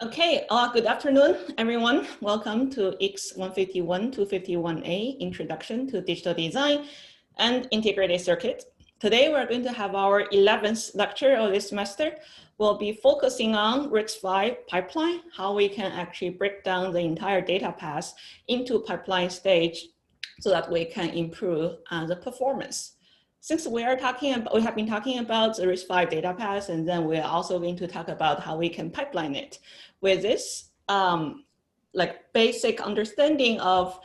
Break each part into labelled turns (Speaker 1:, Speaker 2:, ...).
Speaker 1: Okay, good afternoon, everyone. Welcome to EECS151 251A, Introduction to Digital Design and Integrated Circuit. Today, we're going to have our 11th lecture of this semester. We'll be focusing on RISC-V pipeline, how we can actually break down the entire data path into pipeline stage so that we can improve the performance. Since we have been talking about the RISC-V data path, and then we're also going to talk about how we can pipeline it. With this like basic understanding of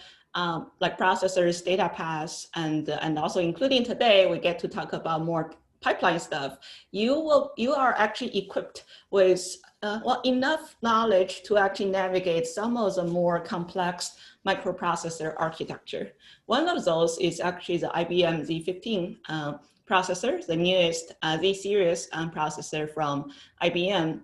Speaker 1: like processors, data paths, and also including today, we get to talk about more pipeline stuff. You are actually equipped with well, enough knowledge to actually navigate some of the more complex microprocessor architecture. One of those is actually the IBM Z15 processor, the newest Z series processor from IBM.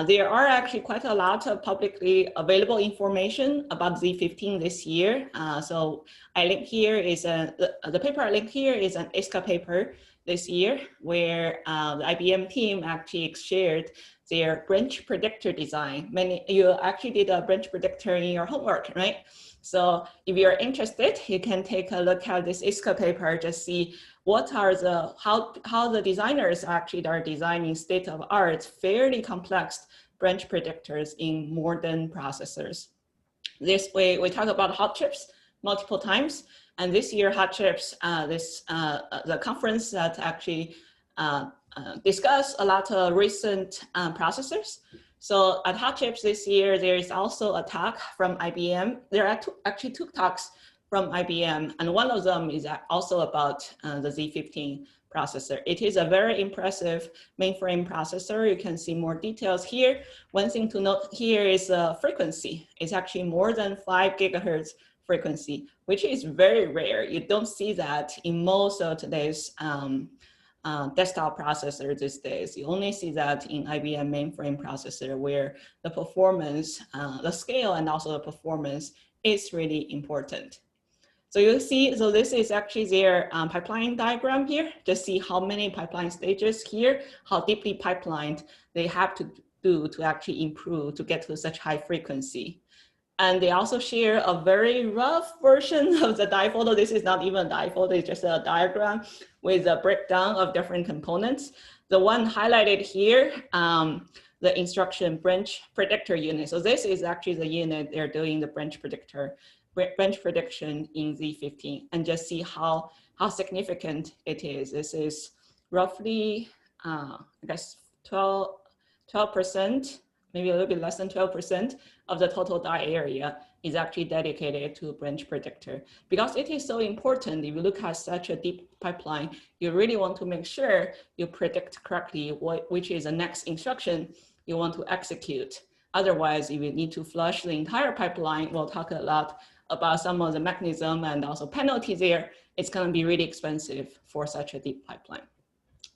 Speaker 1: There are actually quite a lot of publicly available information about Z15 this year. So I link here is the paper I link here is an ISCA paper this year, where the IBM team actually shared their branch predictor design. You actually did a branch predictor in your homework, right? So if you're interested, you can take a look at this ISCA paper, just see what are the, how the designers actually are designing state-of-art, fairly complex branch predictors in modern processors. This way, we talk about hot chips multiple times. And this year, hot chips, the conference that actually discussed a lot of recent processors. So at Hot Chips this year, there is also a talk from IBM. There are actually two talks from IBM, and one of them is also about the Z15 processor. It is a very impressive mainframe processor. You can see more details here. One thing to note here is frequency. It's actually more than 5 gigahertz frequency, which is very rare. You don't see that in most of today's desktop processor these days. You only see that in IBM mainframe processor, where the performance, the scale and also the performance is really important. So you see, so this is actually their pipeline diagram here. Just see how many pipeline stages here, how deeply pipelined they have to do to actually improve to get to such high frequency. And they also share a very rough version of the difold. This is not even a difold, it's just a diagram with a breakdown of different components. The one highlighted here, the instruction branch predictor unit. So this is actually the unit they're doing the branch prediction in Z15, and just see how significant it is. This is roughly, I guess 12%, maybe a little bit less than 12% of the total die area is actually dedicated to branch predictor. Because it is so important, if you look at such a deep pipeline, you really want to make sure you predict correctly which is the next instruction you want to execute. Otherwise, if you need to flush the entire pipeline, we'll talk a lot about some of the mechanism and also penalties there. It's going to be really expensive for such a deep pipeline.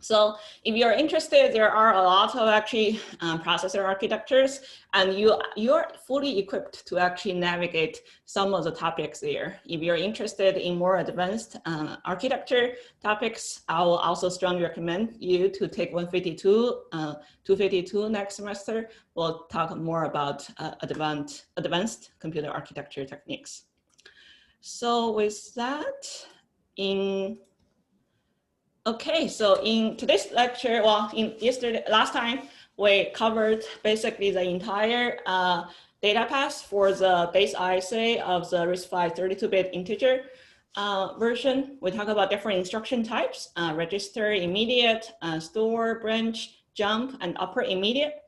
Speaker 1: So if you're interested, there are a lot of actually processor architectures, and you're fully equipped to actually navigate some of the topics there. If you're interested in more advanced architecture topics, I will also strongly recommend you to take 252 next semester. We'll talk more about advanced computer architecture techniques. So with that, okay, so in today's lecture, well, last time, we covered basically the entire data path for the base ISA of the RISC-V 32-bit integer version. We talk about different instruction types, register, immediate, store, branch, jump, and upper immediate.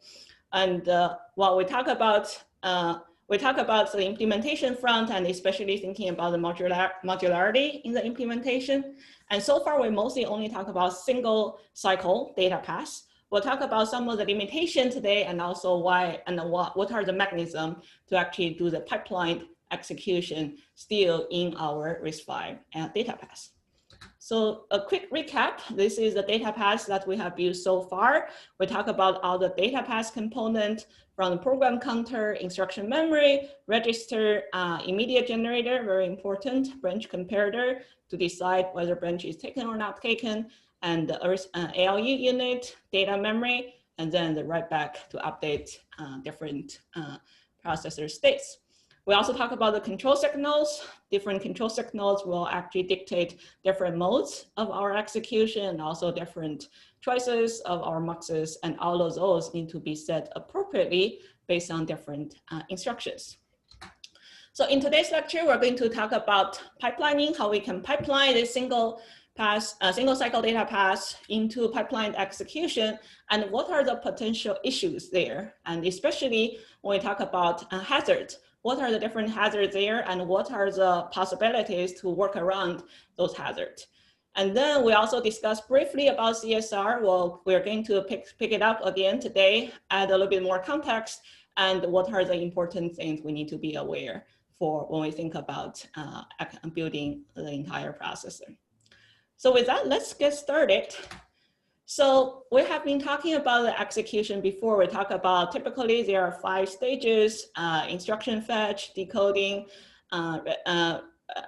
Speaker 1: And while we talk about the implementation front, and especially thinking about the modularity in the implementation. And so far, we mostly only talk about single cycle data paths. We'll talk about some of the limitations today, and also why and what are the mechanisms to actually do the pipeline execution still in our RISC-V data path. So a quick recap, this is the data path that we have built so far. We talk about all the data path component from the program counter, instruction memory, register, immediate generator, very important, branch comparator to decide whether branch is taken or not taken, and ALU unit, data memory, and then the write back to update different processor states. We also talk about the control signals. Different control signals will actually dictate different modes of our execution and also different choices of our muxes, and all of those need to be set appropriately based on different instructions. So in today's lecture, we're going to talk about pipelining, how we can pipeline this single cycle data pass into pipelined execution, and what are the potential issues there. And especially when we talk about hazards, what are the different hazards there and what are the possibilities to work around those hazards. And then we also discussed briefly about CSR. Well, we're going to pick it up again today, add a little bit more context, and what are the important things we need to be aware for when we think about building the entire processor. So with that, let's get started. So we have been talking about the execution before. We talk about typically there are 5 stages: instruction fetch, decoding,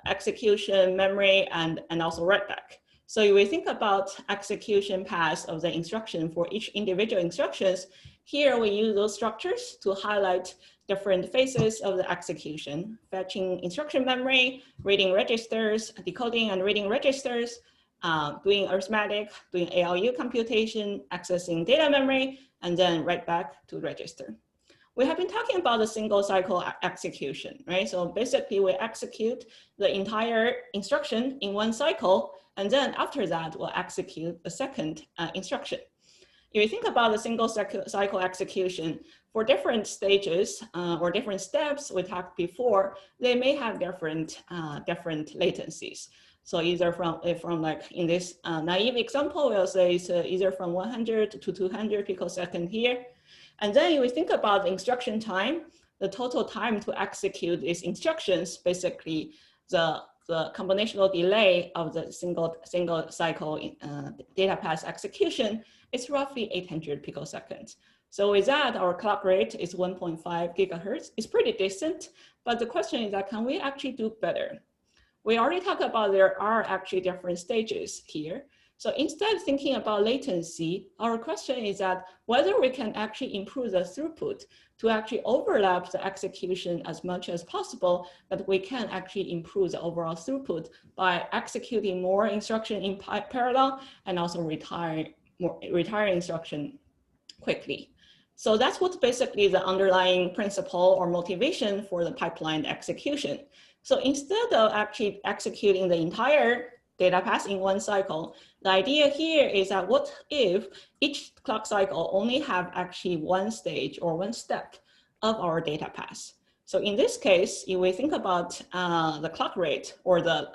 Speaker 1: execution, memory, and also write back. So if we think about execution paths of the instruction for each individual instructions, here we use those structures to highlight different phases of the execution: fetching instruction memory, reading registers, decoding and reading registers, doing arithmetic, doing ALU computation, accessing data memory, and then write back to register. We have been talking about the single cycle execution, right? So basically we execute the entire instruction in one cycle, and then after that we'll execute the second instruction. If you think about the single cycle execution, for different stages or different steps we talked before, they may have different latencies. So either from like in this naive example, we'll say it's either from 100 to 200 picosecond here. And then if we think about the instruction time, the total time to execute these instructions, basically the combinational delay of the single cycle data pass execution is roughly 800 picoseconds. So with that, our clock rate is 1.5 gigahertz. It's pretty decent, but the question is that can we actually do better? We already talked about there are actually different stages here. So instead of thinking about latency, our question is that whether we can actually improve the throughput to actually overlap the execution as much as possible, that we can actually improve the overall throughput by executing more instruction in parallel and also retiring instruction quickly. So that's what's basically the underlying principle or motivation for the pipeline execution. So instead of actually executing the entire data pass in one cycle, the idea here is that what if each clock cycle only have actually one stage or one step of our data pass? So in this case, if we think about the clock rate or the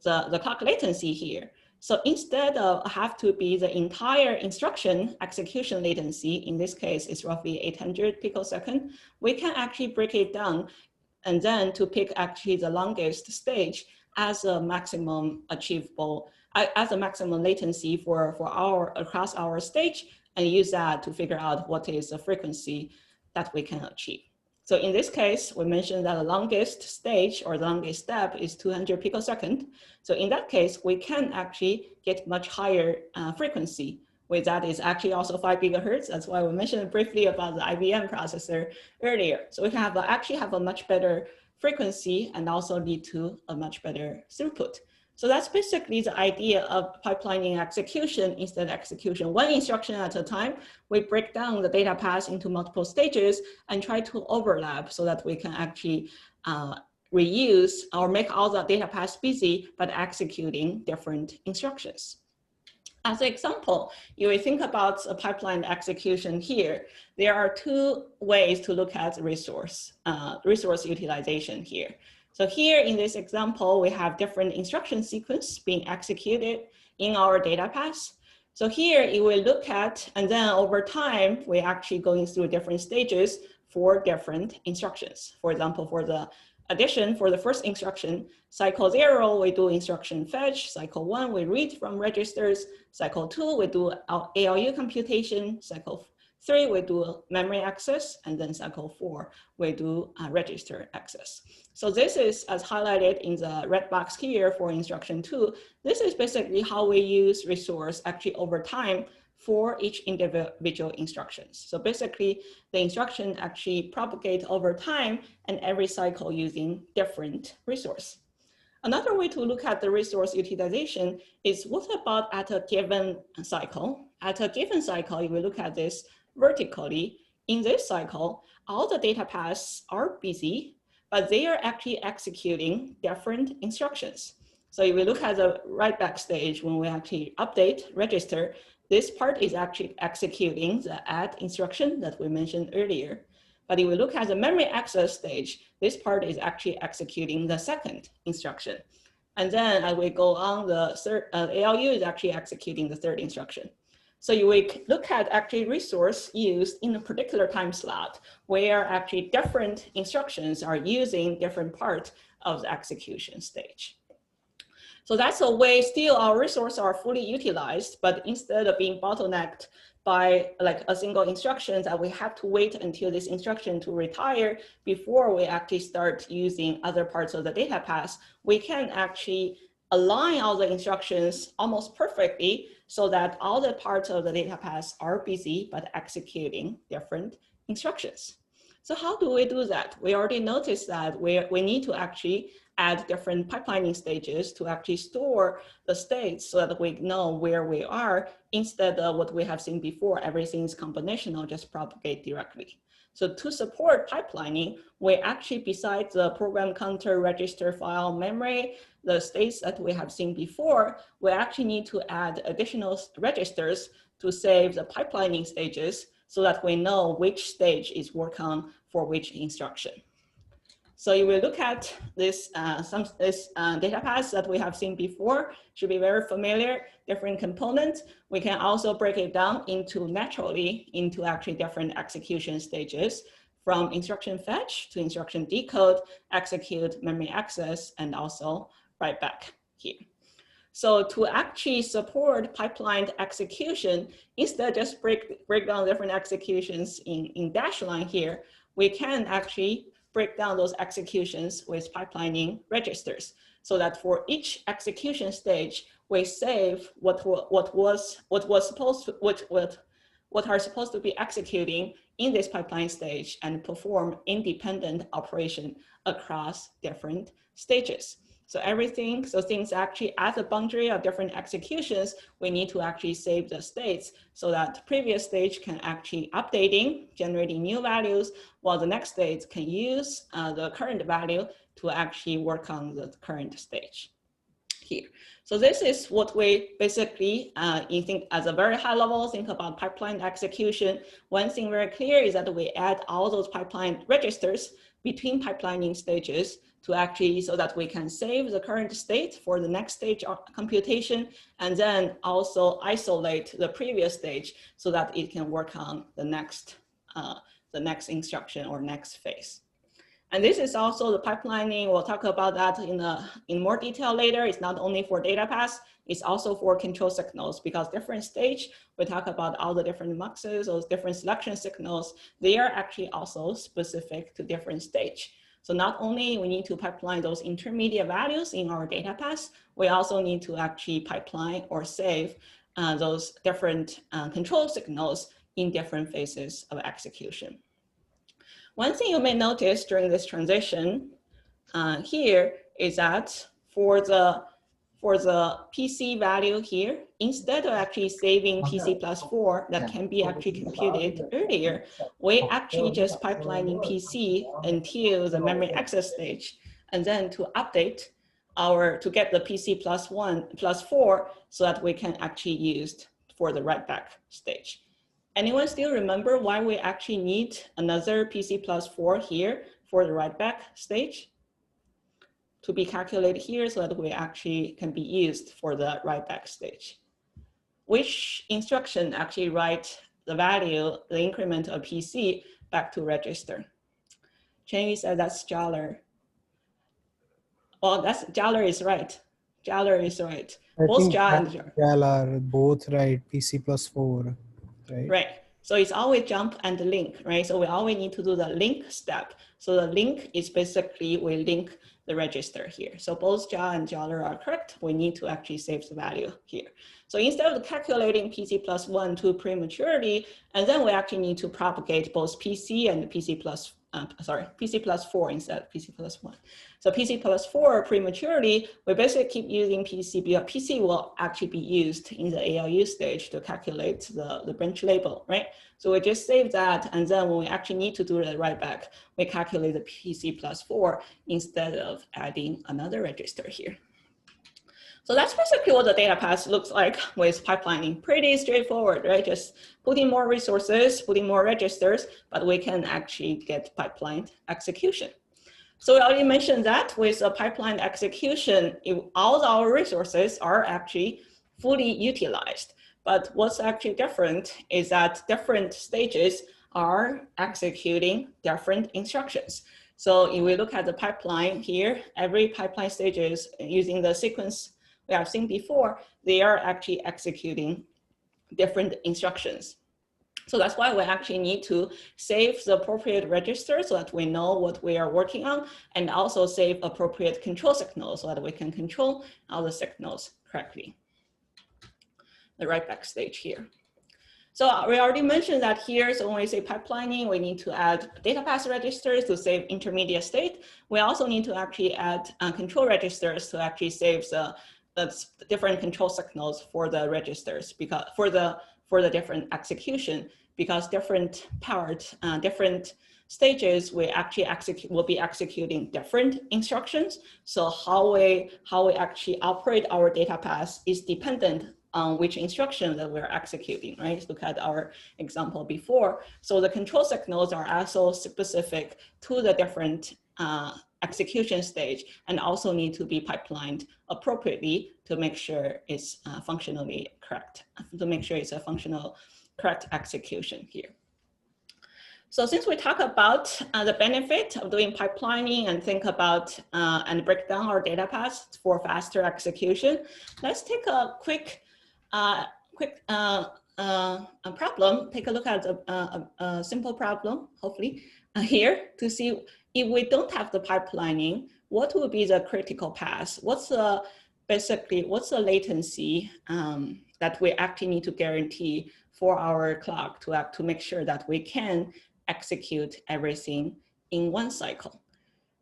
Speaker 1: clock latency here, so instead of have to be the entire instruction execution latency, in this case is roughly 800 picosecond, we can actually break it down and then to pick actually the longest stage as a maximum achievable, as a maximum latency for across our stage, and use that to figure out what is the frequency that we can achieve. So in this case, we mentioned that the longest stage or the longest step is 200 picosecond. So in that case, we can actually get much higher frequency. With that is actually also 5 gigahertz. That's why we mentioned briefly about the IBM processor earlier. So we can actually have a much better frequency and also lead to a much better throughput. So that's basically the idea of pipelining execution. Instead of execution one instruction at a time, we break down the data path into multiple stages and try to overlap so that we can actually reuse or make all the data paths busy, but executing different instructions. As an example, if we think about a pipeline execution here, there are 2 ways to look at resource utilization here. So here in this example, we have different instruction sequence being executed in our data path. So here, if we look at, and then over time, we're actually going through different stages for different instructions. For example, for the addition, for the first instruction, cycle 0, we do instruction fetch. Cycle 1, we read from registers. Cycle 2, we do ALU computation. Cycle 3, we do memory access. And then cycle 4, we do register access. So this is as highlighted in the red box here for instruction 2. This is basically how we use resource actually over time for each individual instructions. So basically, the instruction actually propagate over time and every cycle using different resource. Another way to look at the resource utilization is what about at a given cycle? At a given cycle, if we look at this vertically, in this cycle, all the data paths are busy, but they are actually executing different instructions. So if we look at the write back stage, when we actually update register, this part is actually executing the add instruction that we mentioned earlier. But if we look at the memory access stage, this part is actually executing the second instruction. And then as we go on, the third, ALU is actually executing the third instruction. So you look at actually resource used in a particular time slot where actually different instructions are using different parts of the execution stage. So that's a way still our resources are fully utilized, but instead of being bottlenecked by like a single instruction that we have to wait until this instruction to retire before we actually start using other parts of the data path, we can actually align all the instructions almost perfectly so that all the parts of the data path are busy but executing different instructions. So how do we do that? We already noticed that we need to actually add different pipelining stages to actually store the states so that we know where we are instead of what we have seen before, everything is combinational, just propagate directly. So to support pipelining, we actually, besides the program counter, register, file, memory, the states that we have seen before, we actually need to add additional registers to save the pipelining stages so that we know which stage is worked on for which instruction. So if we look at this, data paths that we have seen before, should be very familiar, different components. We can also break it down naturally into actually different execution stages, from instruction fetch to instruction decode, execute, memory access, and also write back here. So to actually support pipelined execution, instead of just break down different executions in dash line here, we can actually break down those executions with pipelining registers so that for each execution stage, we save what are supposed to be executing in this pipeline stage and perform independent operation across different stages. So things actually at the boundary of different executions, we need to actually save the states so that previous stage can actually updating, generating new values, while the next stage can use the current value to actually work on the current stage here. So this is what we basically, you think as a very high level, think about pipeline execution. One thing very clear is that we add all those pipeline registers between pipelining stages to actually, so that we can save the current state for the next stage of computation, and then also isolate the previous stage so that it can work on the next instruction or next phase. And this is also the pipelining. We'll talk about that in more detail later. It's not only for data paths, it's also for control signals, because different stage, we talk about all the different muxes, those different selection signals, they are actually also specific to different stage. So not only we need to pipeline those intermediate values in our data paths, we also need to actually pipeline or save those different control signals in different phases of execution. One thing you may notice during this transition here is that for the PC value here, instead of actually saving PC plus 4 that can be actually computed earlier, we actually just pipelining PC until the memory access stage, and then to update to get the PC plus 4 so that we can actually use for the write back stage. Anyone still remember why we actually need another PC plus 4 here for the write back stage? To be calculated here so that we actually can be used for the write back stage. Which instruction actually write the value, the increment of PC back to register? Chen said that's Jaller. Well, Jaller is right. Jaller is right.
Speaker 2: Both Jal are both right, PC plus 4, right?
Speaker 1: Right. So it's always jump and link, right? So we always need to do the link step. So the link is basically we link the register here. So both jar and dollar are correct. We need to actually save the value here. So instead of calculating PC+1 to prematurely, and then we actually need to propagate both PC and PC+4 instead of PC+1. So PC+4 prematurely, we basically keep using PC because PC will actually be used in the ALU stage to calculate the branch label, right? So we just save that, and then when we actually need to do the write back, we calculate the PC+4 instead of adding another register here. So that's basically what the data path looks like with pipelining. Pretty straightforward, right? Just putting more resources, putting more registers, but we can actually get pipelined execution. So we already mentioned that with a pipeline execution, all our resources are actually fully utilized. But what's actually different is that different stages are executing different instructions. So if we look at the pipeline here, every pipeline stage is using the sequence we have seen before, they are actually executing different instructions. So that's why we actually need to save the appropriate register so that we know what we are working on, and also save appropriate control signals so that we can control all the signals correctly. The write back stage here. So we already mentioned that here. So when we say pipelining, we need to add data path registers to save intermediate state. We also need to actually add control registers to actually save the different control signals for the registers, because for the different execution, because different different stages we actually will be executing different instructions. So how we actually operate our data path is dependent on which instruction that we're executing, right? Let's look at our example before. So the control signals are also specific to the different execution stage, and also need to be pipelined appropriately to make sure it's functionally correct, to make sure it's a functional correct execution here. So since we talk about the benefit of doing pipelining and think about and break down our data paths for faster execution, let's take a quick problem. Take a look at a simple problem, hopefully, here to see if we don't have the pipelining, what would be the critical path? What's the latency that we actually need to guarantee for our clock to make sure that we can execute everything in one cycle?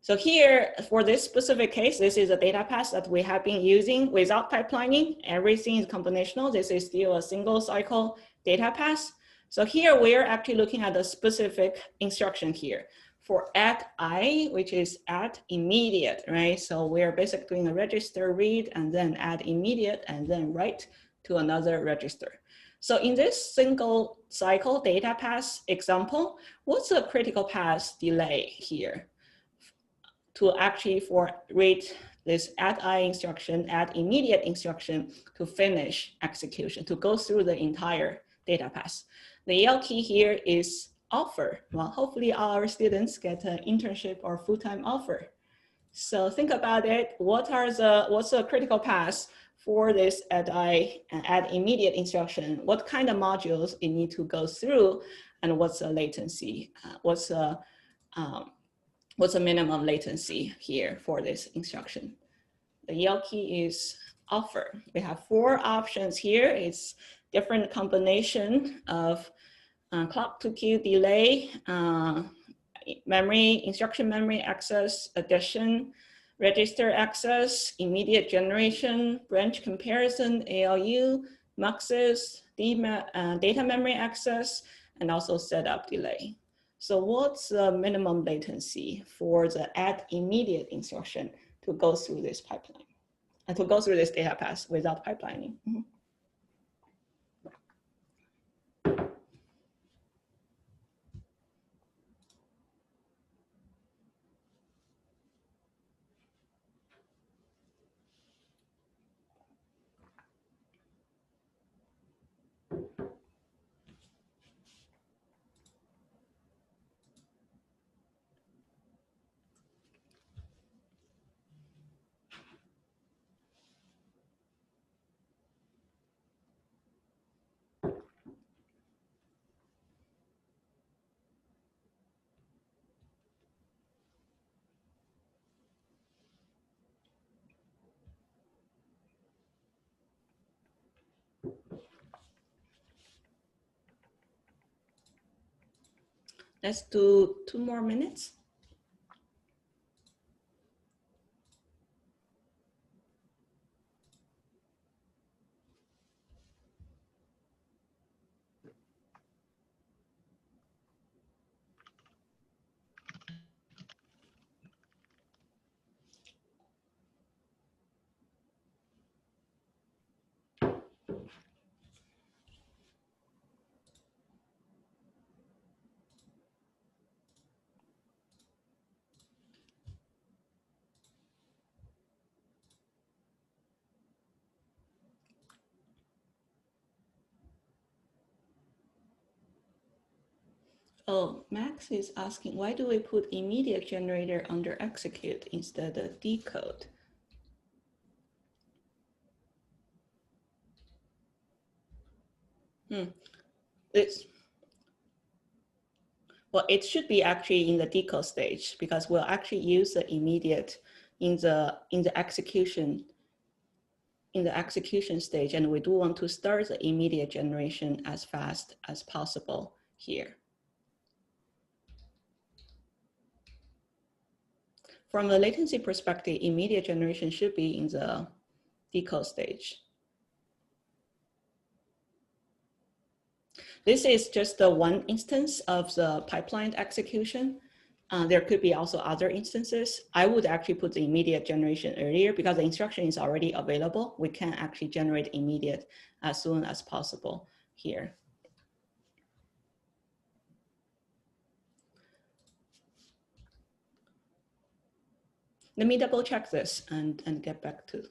Speaker 1: So here, for this specific case, this is a data path that we have been using without pipelining. Everything is combinational. This is still a single cycle data path. So here we're actually looking at a specific instruction here for add I, which is add immediate, right? So we're basically doing a register read and then add immediate and then write to another register. So in this single cycle data path example, what's the critical path delay here? To actually read this add I instruction, add immediate instruction to finish execution, to go through the entire data path. The EL key here is offer. Well, hopefully our students get an internship or full-time offer. So think about it. What's the critical path for this add immediate instruction? What kind of modules it need to go through, and what's the latency? What's the minimum latency here for this instruction? The EL key is offer. We have 4 options here. It's different combination of clock to queue delay, instruction memory access, addition, register access, immediate generation, branch comparison, ALU, muxes, data memory access, and also setup delay. So what's the minimum latency for the add immediate instruction to go through this pipeline and to go through this data path without pipelining? Mm-hmm. Let's do 2 more minutes. Oh, Max is asking, why do we put immediate generator under execute instead of decode? Well, it should be actually in the decode stage because we'll actually use the immediate in the execution stage, and we do want to start the immediate generation as fast as possible here. From a latency perspective, immediate generation should be in the decode stage. This is just the one instance of the pipeline execution. There could be also other instances. I would actually put the immediate generation earlier because the instruction is already available. We can actually generate immediate as soon as possible here. Let me double check this and get back to.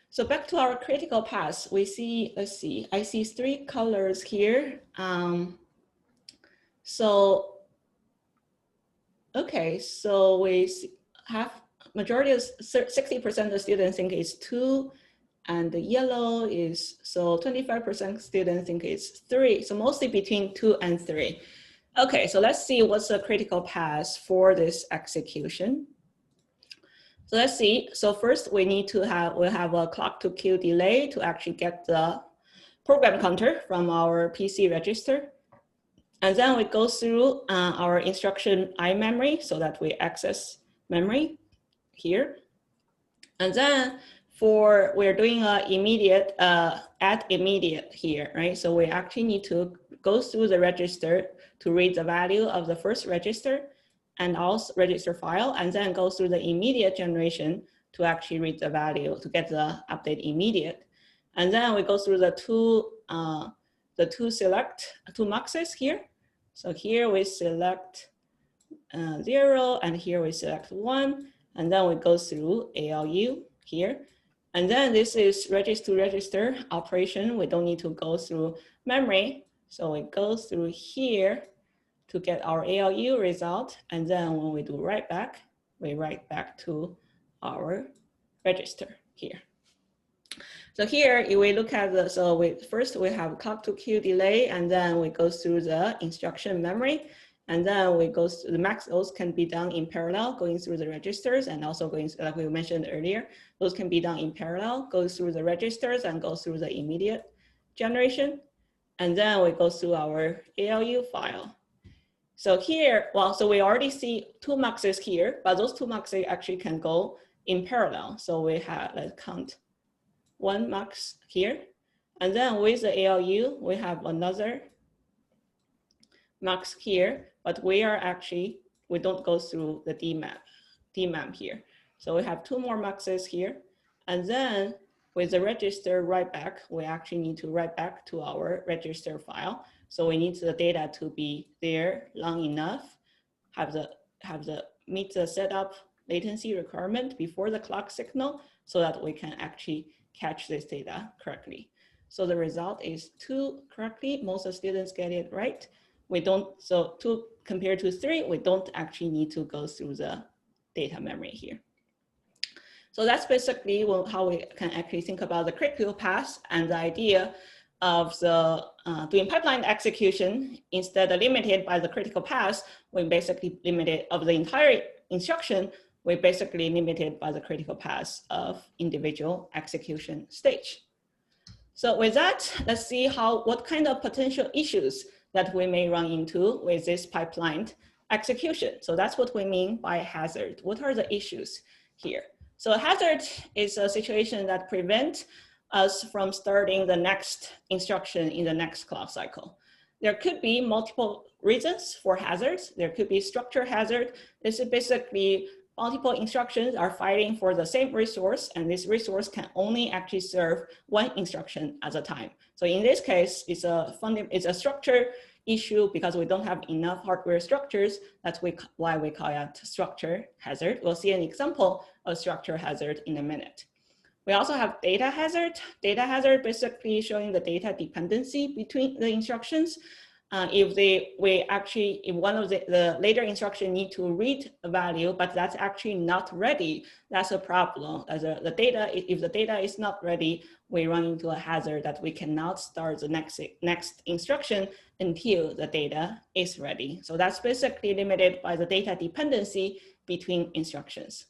Speaker 1: So back to our critical path, we see, let's see, I see 3 colors here. Okay, so we have majority of 60% of the students think it's 2, and the yellow is, so 25% students think it's 3. So mostly between 2 and 3. Okay, so let's see what's the critical path for this execution. So let's see. So first we need to have, we'll have a clock to queue delay to actually get the program counter from our PC register. And then we go through our instruction iMemory so that we access memory here. And then we're doing a immediate, add immediate here, right? So we actually need to go through the register to read the value of the first register and also register file, and then go through the immediate generation to actually read the value to get the update immediate. And then we go through the two muxes here. So here we select 0, and here we select 1, and then we go through ALU here. And then this is register to register operation. We don't need to go through memory. So we go through here to get our ALU result. And then when we do write back, we write back to our register here. So here, if we look at the, so first we have clock to queue delay, and then we go through the instruction memory. And then we go through the max, those can be done in parallel, going through the registers, and also going, like we mentioned earlier, those can be done in parallel, go through the registers and go through the immediate generation. And then we go through our ALU file. So here, well, so we already see 2 muxes here, but those 2 muxes actually can go in parallel. So we have, let's count 1 mux here. And then with the ALU, we have another mux here, but we don't go through the DMAP here. So we have 2 more muxes here. And then with the register write back, we actually need to write back to our register file. So we need the data to be there long enough, meet the setup latency requirement before the clock signal so that we can actually catch this data correctly. So the result is 2 correctly. Most of the students get it right. We don't, so 2 compared to 3, we don't actually need to go through the data memory here. So that's basically how we can actually think about the critical path and the idea of the doing pipeline execution. Instead of limited by the critical path, we basically limited of the entire instruction, we basically limited by the critical path of individual execution stage. So with that, let's see what kind of potential issues that we may run into with this pipelined execution. So that's what we mean by hazard. What are the issues here? So hazard is a situation that prevents us from starting the next instruction in the next clock cycle. There could be multiple reasons for hazards. There could be structure hazard. This is basically multiple instructions are fighting for the same resource, and this resource can only actually serve one instruction at a time. So in this case, it's a structure issue because we don't have enough hardware structures. That's why we call it structure hazard. We'll see an example of structure hazard in a minute. We also have data hazard. Data hazard basically showing the data dependency between the instructions. If one of the later instruction need to read a value, but that's actually not ready, that's a problem. If the data is not ready, we run into a hazard that we cannot start the next instruction until the data is ready. So that's basically limited by the data dependency between instructions.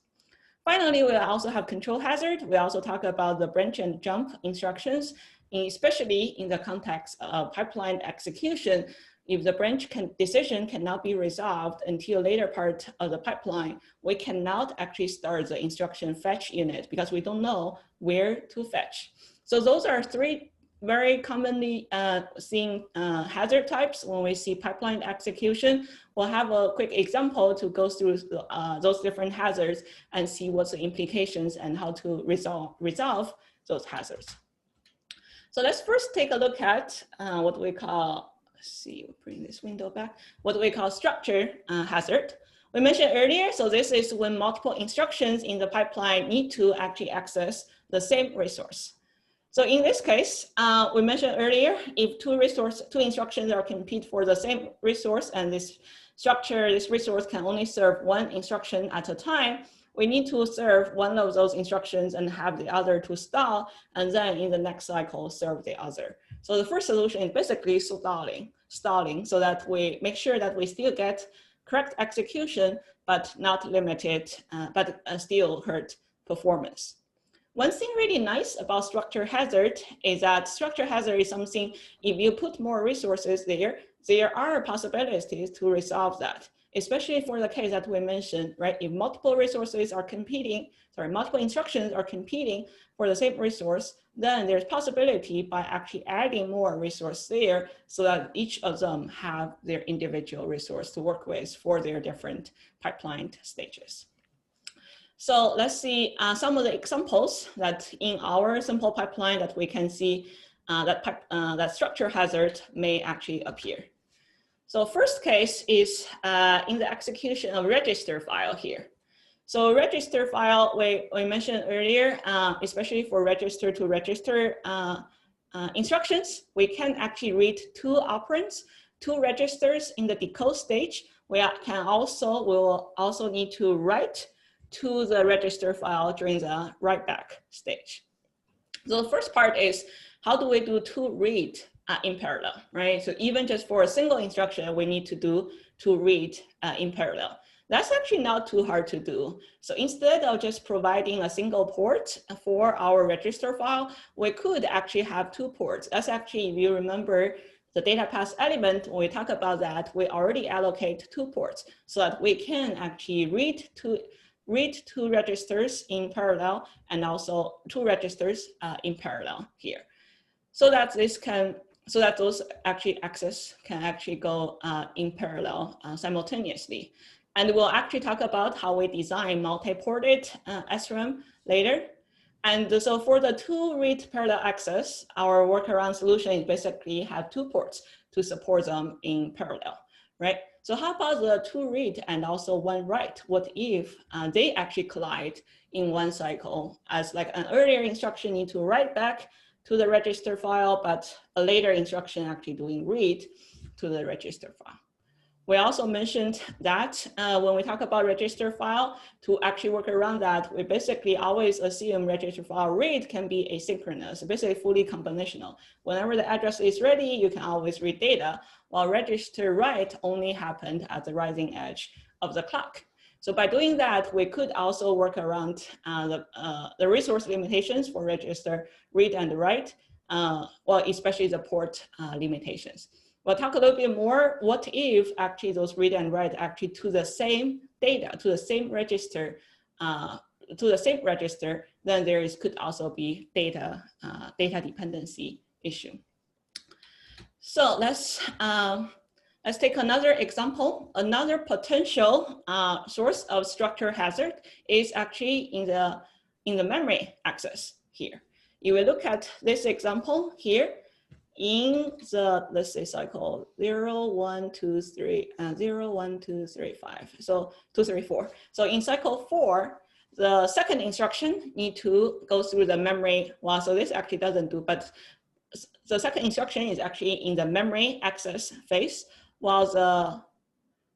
Speaker 1: Finally, we also have control hazard. We also talk about the branch and jump instructions, especially in the context of pipeline execution. If the branch decision cannot be resolved until later part of the pipeline, we cannot actually start the instruction fetch unit because we don't know where to fetch. So those are three very commonly seen hazard types when we see pipeline execution. We'll have a quick example to go through those different hazards and see what's the implications and how to resolve those hazards. So let's first take a look at what we call, let's see, we'll bring this window back, what we call structure hazard. We mentioned earlier, so this is when multiple instructions in the pipeline need to actually access the same resource. So in this case, we mentioned earlier, if two instructions are compete for the same resource and this resource can only serve one instruction at a time, we need to serve one of those instructions and have the other to stall, and then in the next cycle serve the other. So the first solution is basically stalling so that we make sure that we still get correct execution, but not limited, but still hurt performance. One thing really nice about structure hazard is that structure hazard is something, if you put more resources there are possibilities to resolve that, especially for the case that we mentioned, right? If multiple resources are multiple instructions are competing for the same resource, then there's possibility by actually adding more resource there so that each of them have their individual resource to work with for their different pipeline stages. So let's see some of the examples that in our simple pipeline that we can see that structure hazard may actually appear. So first case is in the execution of register file here. So register file, we mentioned earlier, especially for register to register instructions, we can actually read two operands, two registers in the decode stage. We will also need to write to the register file during the write back stage. So the first part is, how do we do to read in parallel, right? So even just for a single instruction, we need to do to read in parallel. That's actually not too hard to do. So instead of just providing a single port for our register file, we could actually have two ports. That's actually, if you remember the data path element, when we talk about that, we already allocate two ports so that we can actually read two registers in parallel and also two registers in parallel here. So that those access can actually go in parallel simultaneously. And we'll actually talk about how we design multi-ported SRAM later. And so for the two read parallel access, our workaround solution is basically have two ports to support them in parallel, right? So how about the two read and also one write? What if they actually collide in one cycle, as like an earlier instruction need to write back to the register file, but a later instruction actually doing read to the register file. We also mentioned that when we talk about register file, to actually work around that, we basically always assume register file read can be asynchronous, basically fully combinational. Whenever the address is ready, you can always read data, while register write only happened at the rising edge of the clock. So by doing that, we could also work around the resource limitations for register read and write, well, especially the port limitations. We'll talk a little bit more, what if actually those read and write actually to the same data, to the same register, then there could also be data dependency issue. So let's take another example. Another potential source of structure hazard is actually in the memory access here. If we look at this example here, in the, let's say, cycle 0, 1, 2, 3, 0, 1, 2, 3, 5. So 2, 3, 4. So in cycle 4, the second instruction need to go through the memory. Well, so this actually doesn't do, but the second instruction is actually in the memory access phase, while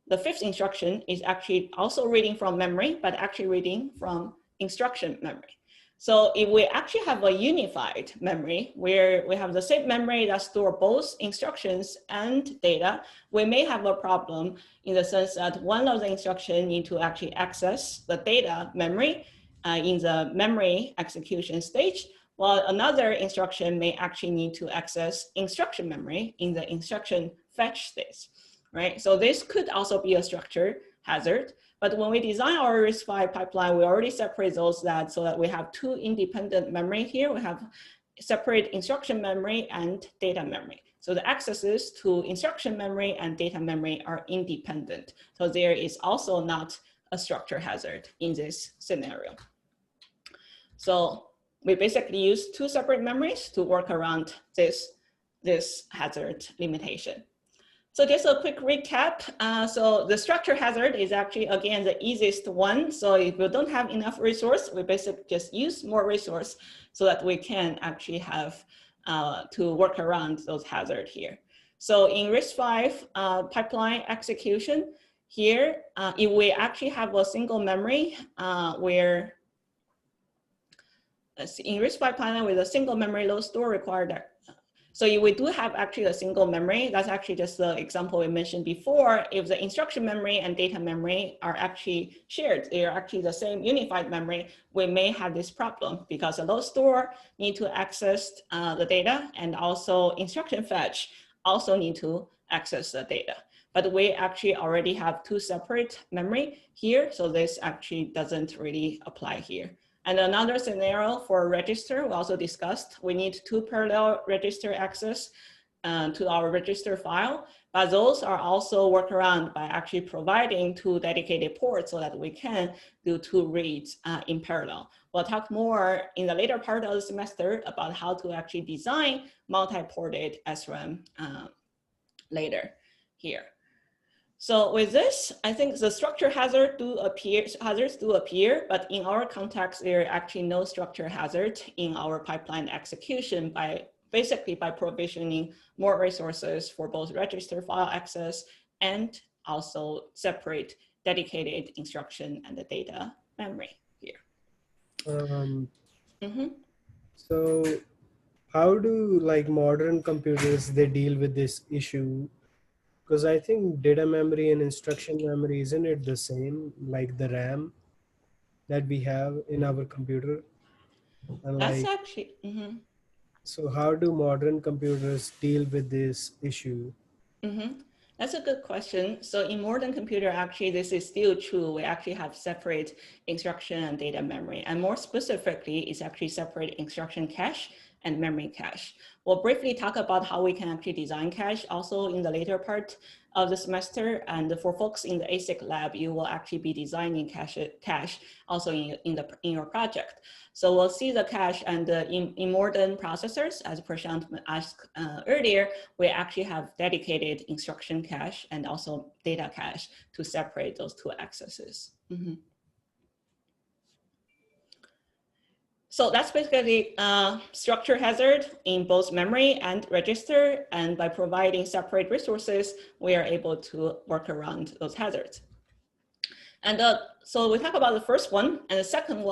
Speaker 1: the fifth instruction is actually also reading from memory, but actually reading from instruction memory. So if we actually have a unified memory where we have the same memory that store both instructions and data, we may have a problem in the sense that one of the instructions need to actually access the data memory in the memory execution stage, while another instruction may actually need to access instruction memory in the instruction fetch stage, right? So this could also be a structure hazard. But when we design our RISC-V pipeline, we already separate those so that we have two independent memory here. We have separate instruction memory and data memory. So the accesses to instruction memory and data memory are independent. So there is also not a structure hazard in this scenario. So we basically use two separate memories to work around this hazard limitation. So just a quick recap. So the structure hazard is actually, again, the easiest one. So if we don't have enough resource, we basically just use more resource so that we can actually have to work around those hazards here. So in RISC-V pipeline execution here, if we actually have a single memory where in RISC-V pipeline with a single memory load store required that. So if we do have actually a single memory, that's actually just the example we mentioned before. If the instruction memory and data memory are actually shared, they are actually the same unified memory, we may have this problem because the load store need to access the data, and also instruction fetch also need to access the data. But we actually already have two separate memory here, so this actually doesn't really apply here. And another scenario for register, we also discussed, we need two parallel register access to our register file, but those are also worked around by actually providing two dedicated ports so that we can do two reads in parallel. We'll talk more in the later part of the semester about how to actually design multi-ported SRAM later here. So with this, I think the structure hazards do appear, but in our context, there are actually no structure hazard in our pipeline execution basically by provisioning more resources for both register file access and also separate dedicated instruction and the data memory here.
Speaker 2: So how do modern computers, they deal with this issue? Because I think data memory and instruction memory, isn't it the same, like the RAM that we have in our computer? And
Speaker 1: that's actually,
Speaker 2: so how do modern computers deal with this issue?
Speaker 1: That's a good question. So in modern computer, actually, this is still true. We actually have separate instruction and data memory. And more specifically, it's actually separate instruction cache and memory cache. We'll briefly talk about how we can actually design cache also in the later part of the semester. And for folks in the ASIC lab, you will actually be designing cache also in your project. So we'll see the cache, and in modern processors, as Prashant asked earlier, we actually have dedicated instruction cache and also data cache to separate those two accesses. So that's basically structure hazard in both memory and register. And by providing separate resources, we are able to work around those hazards. And so we talk about the first one, and the second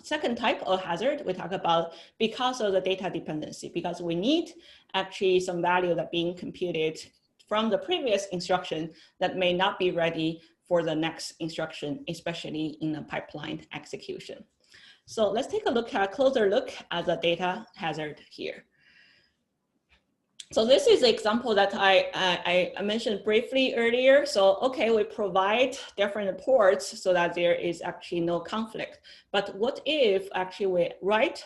Speaker 1: second type of hazard we talk about because of the data dependency, because we need actually some value that being computed from the previous instruction that may not be ready for the next instruction, especially in a pipeline execution. So let's take a closer look at the data hazard here. So this is the example that I mentioned briefly earlier. So, okay, we provide different ports so that there is actually no conflict. But what if actually we write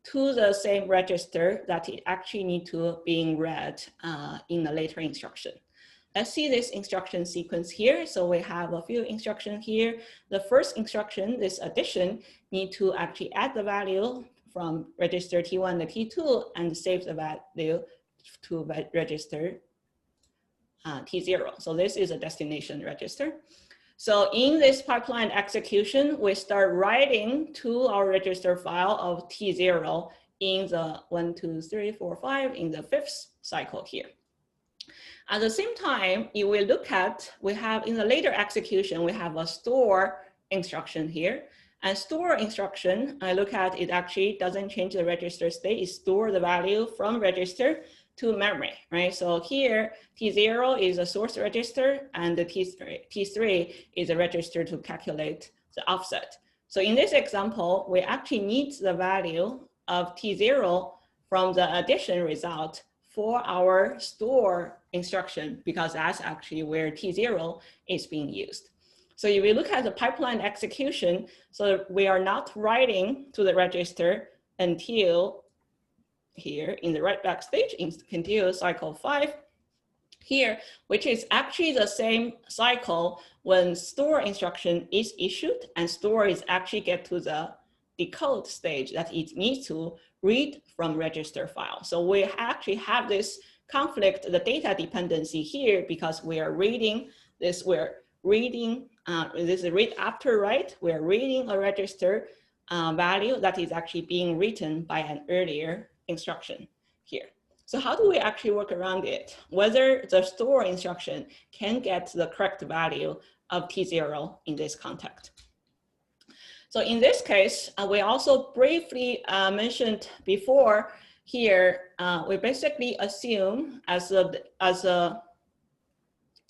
Speaker 1: to the same register that it actually need to being read in a later instruction? Let's see this instruction sequence here. So we have a few instructions here. The first instruction, this addition, need to actually add the value from register T1 to T2 and save the value to register T0. So this is a destination register. So in this pipeline execution, we start writing to our register file of T0 in the 1, 2, 3, 4, 5 in the 5th cycle here. At the same time, if we look at, we have in the later execution, we have a store instruction here. And store instruction, I look at it actually doesn't change the register state, it stores the value from register to memory, right? So here, T0 is a source register and the T3 is a register to calculate the offset. So in this example, we actually need the value of T0 from the addition result for our store instruction, because that's actually where T0 is being used. So if we look at the pipeline execution, so we are not writing to the register until here in the write back stage until cycle 5 here, which is actually the same cycle when store instruction is issued and store is actually get to the decode stage that it needs to read from register file. So we actually have this conflict, the data dependency here, because we are reading this, this is read after write, we're reading a register value that is actually being written by an earlier instruction here. So how do we actually work around it? Whether the store instruction can get the correct value of T0 in this context. So in this case, we also briefly mentioned before here, we basically assume as a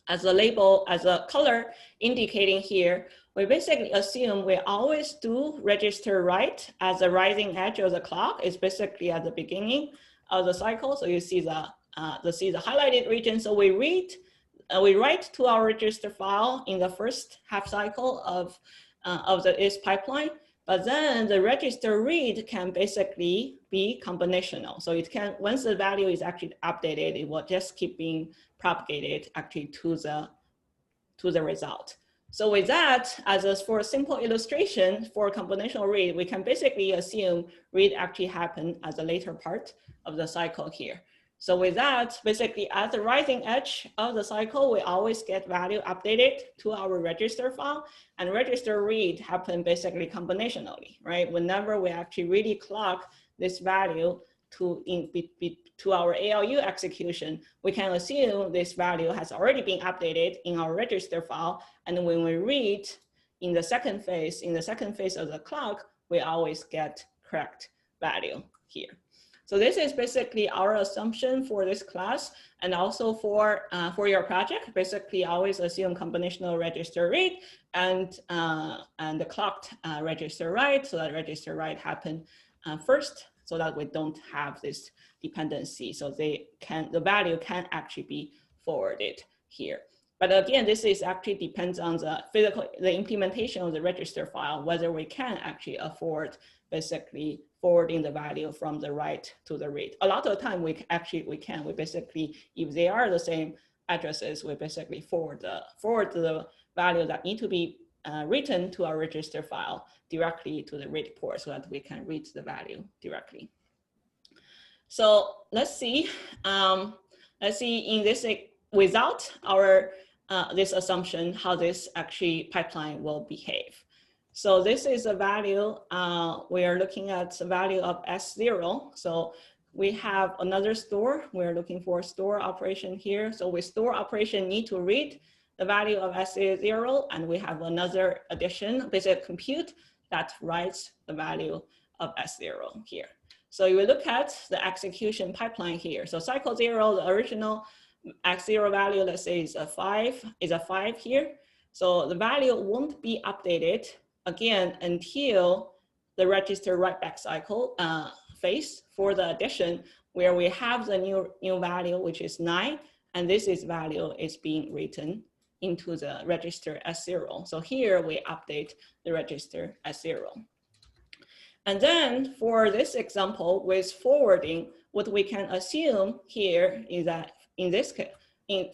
Speaker 1: label, as a color indicating here, we basically assume we always do register write as the rising edge of the clock is basically at the beginning of the cycle. So you see the highlighted region. So we write to our register file in the first half cycle of the IS pipeline, but then the register read can basically be combinational. So it can, once the value is actually updated, it will just keep being propagated actually to the result. So with that, for a simple illustration for combinational read, we can basically assume read actually happened at the later part of the cycle here. So with that, basically at the rising edge of the cycle, we always get value updated to our register file, and register read happen basically combinationally, right? Whenever we actually really clock this value to our ALU execution, we can assume this value has already been updated in our register file. And when we read in the second phase of the clock, we always get correct value here. So this is basically our assumption for this class, and also for your project. Basically, always assume combinational register read and the clocked register write, so that register write happen first, so that we don't have this dependency. So the value can actually be forwarded here. But again, this is actually depends on the implementation of the register file, whether we can actually afford basically forwarding the value from the write to the read. A lot of the time we can. We basically, if they are the same addresses, we basically forward the value that need to be written to our register file directly to the read port so that we can read the value directly. So let's see in this, without our this assumption, how this actually pipeline will behave. So this is a value, we are looking at the value of S0. So we have another store, we're looking for store operation here. So with store operation need to read the value of S0, and we have another addition, basic compute, that writes the value of S0 here. So you will look at the execution pipeline here. So cycle 0, the original X0 value, let's say is a 5 here. So the value won't be updated again until the register write back cycle phase for the addition, where we have the new value, which is 9, and this is value is being written into the register as 0. So here we update the register as 0. And then for this example with forwarding, what we can assume here is that in this case,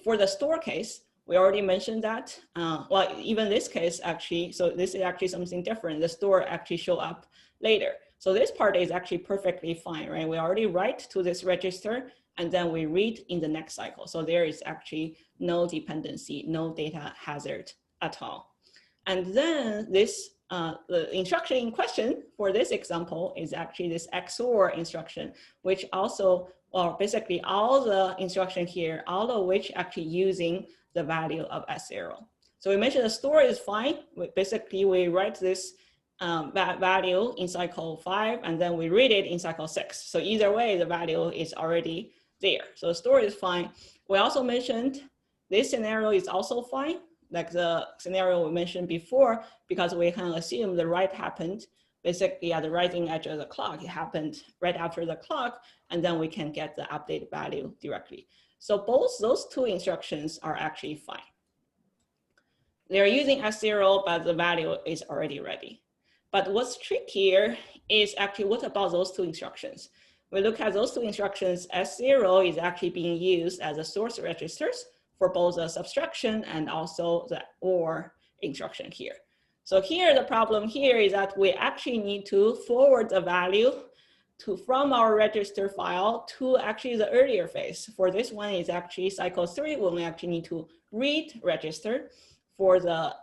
Speaker 1: for the store case, we already mentioned that, well, even this case actually, so this is actually something different. The store actually show up later. So this part is actually perfectly fine, right? We already write to this register and then we read in the next cycle. So there is actually no dependency, no data hazard at all. And then this, the instruction in question for this example is actually this XOR instruction, which also, well, basically all the instruction here, all of which actually using the value of S0. So we mentioned the store is fine. Basically, we write this value in cycle 5, and then we read it in cycle 6. So either way, the value is already there. So the store is fine. We also mentioned this scenario is also fine, like the scenario we mentioned before, because we can assume the write happened basically at the rising edge of the clock. It happened right after the clock, and then we can get the updated value directly. So both those two instructions are actually fine. They're using S0, but the value is already ready. But what's trickier is actually what about those two instructions? We look at those two instructions, S0 is actually being used as a source registers for both the subtraction and also the OR instruction here. So here, the problem here is that we actually need to forward the value from our register file to actually the earlier phase. For this one is actually cycle 3 when we actually need to read register for the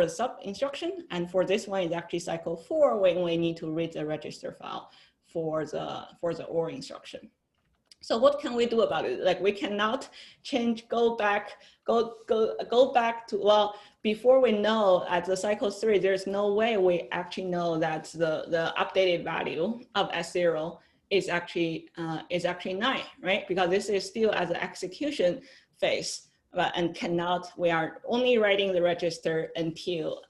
Speaker 1: sub instruction, and for this one is actually cycle 4 when we need to read the register file for the OR instruction. So what can we do about it? Like we cannot change, go back to, well, before we know at the cycle 3, there's no way we actually know that the updated value of S0 is actually 9, right? Because this is still at the execution phase, and we are only writing the register until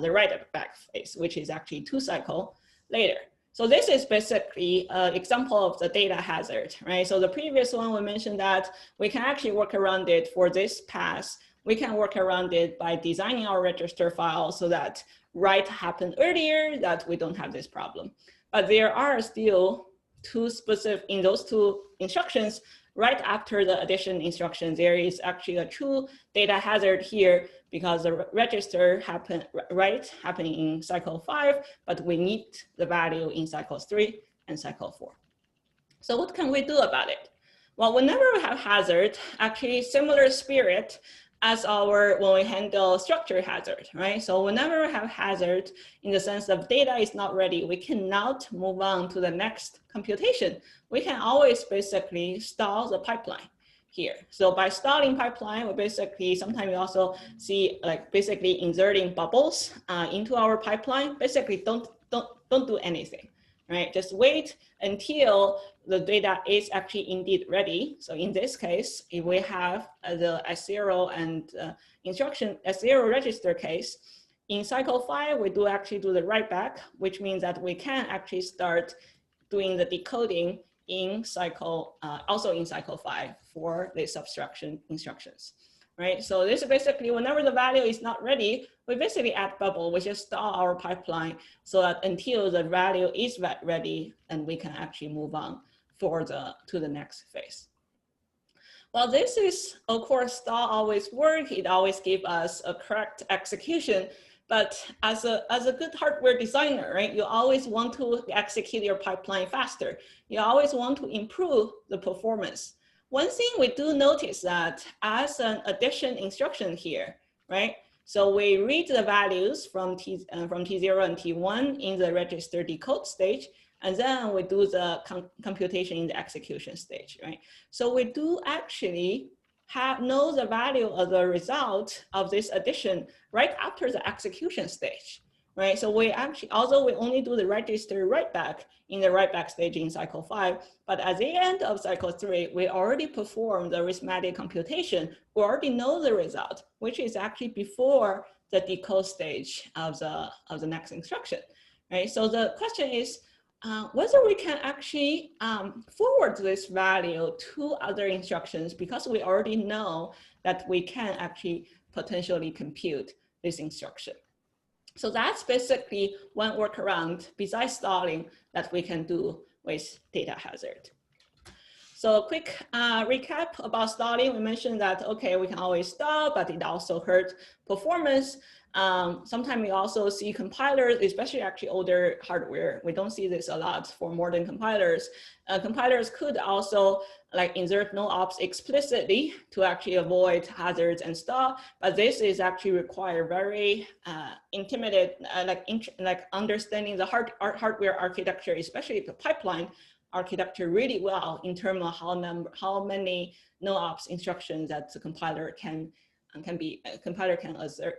Speaker 1: the write back phase, which is actually 2 cycles later. So this is basically an example of the data hazard, right? So the previous one, we mentioned that we can actually work around it for this pass. We can work around it by designing our register file so that write happen earlier, that we don't have this problem. But there are still two specific, in those two instructions, right after the addition instruction, there is actually a true data hazard here because the register write happening in cycle 5, but we need the value in cycles 3 and cycle 4. So what can we do about it? Well, whenever we have hazard, actually similar spirit as when we handle structure hazard, right? So whenever we have hazard in the sense of data is not ready, we cannot move on to the next computation. We can always basically stall the pipeline here. So by stalling pipeline, we basically, sometimes we also see like basically inserting bubbles into our pipeline. Basically don't do anything, right? Just wait until the data is actually indeed ready. So in this case, if we have the S0 and instruction S0 register case, in cycle 5, we do actually do the write back, which means that we can actually start doing the decoding in cycle, also in cycle 5 for the subtraction instructions, right? So this is basically whenever the value is not ready, we basically add bubble, we just stall our pipeline so that until the value is ready, and we can actually move on to the next phase. Well, this is, of course, stall always work. It always gives us a correct execution. But as a good hardware designer, right, you always want to execute your pipeline faster. You always want to improve the performance. One thing we do notice that as an addition instruction here, right? So we read the values from T0 and T1 in the register decode stage, and then we do the computation in the execution stage, right? So we do actually know the value of the result of this addition right after the execution stage, right? So we actually, although we only do the register write back in the write back stage in cycle 5, but at the end of cycle 3, we already performed the arithmetic computation. We already know the result, which is actually before the decode stage of the next instruction, right? So the question is, whether we can actually forward this value to other instructions, because we already know that we can actually potentially compute this instruction. So that's basically one workaround besides stalling that we can do with data hazard. So a quick recap about stalling. We mentioned that, okay, we can always stall, but it also hurts performance. Sometimes we also see compilers, especially actually older hardware. We don't see this a lot for modern compilers. Compilers could also like insert no ops explicitly to actually avoid hazards and stall, but this is actually require very intimate, like understanding the hardware architecture, especially the pipeline architecture really well in terms of how many no ops instructions that the compiler can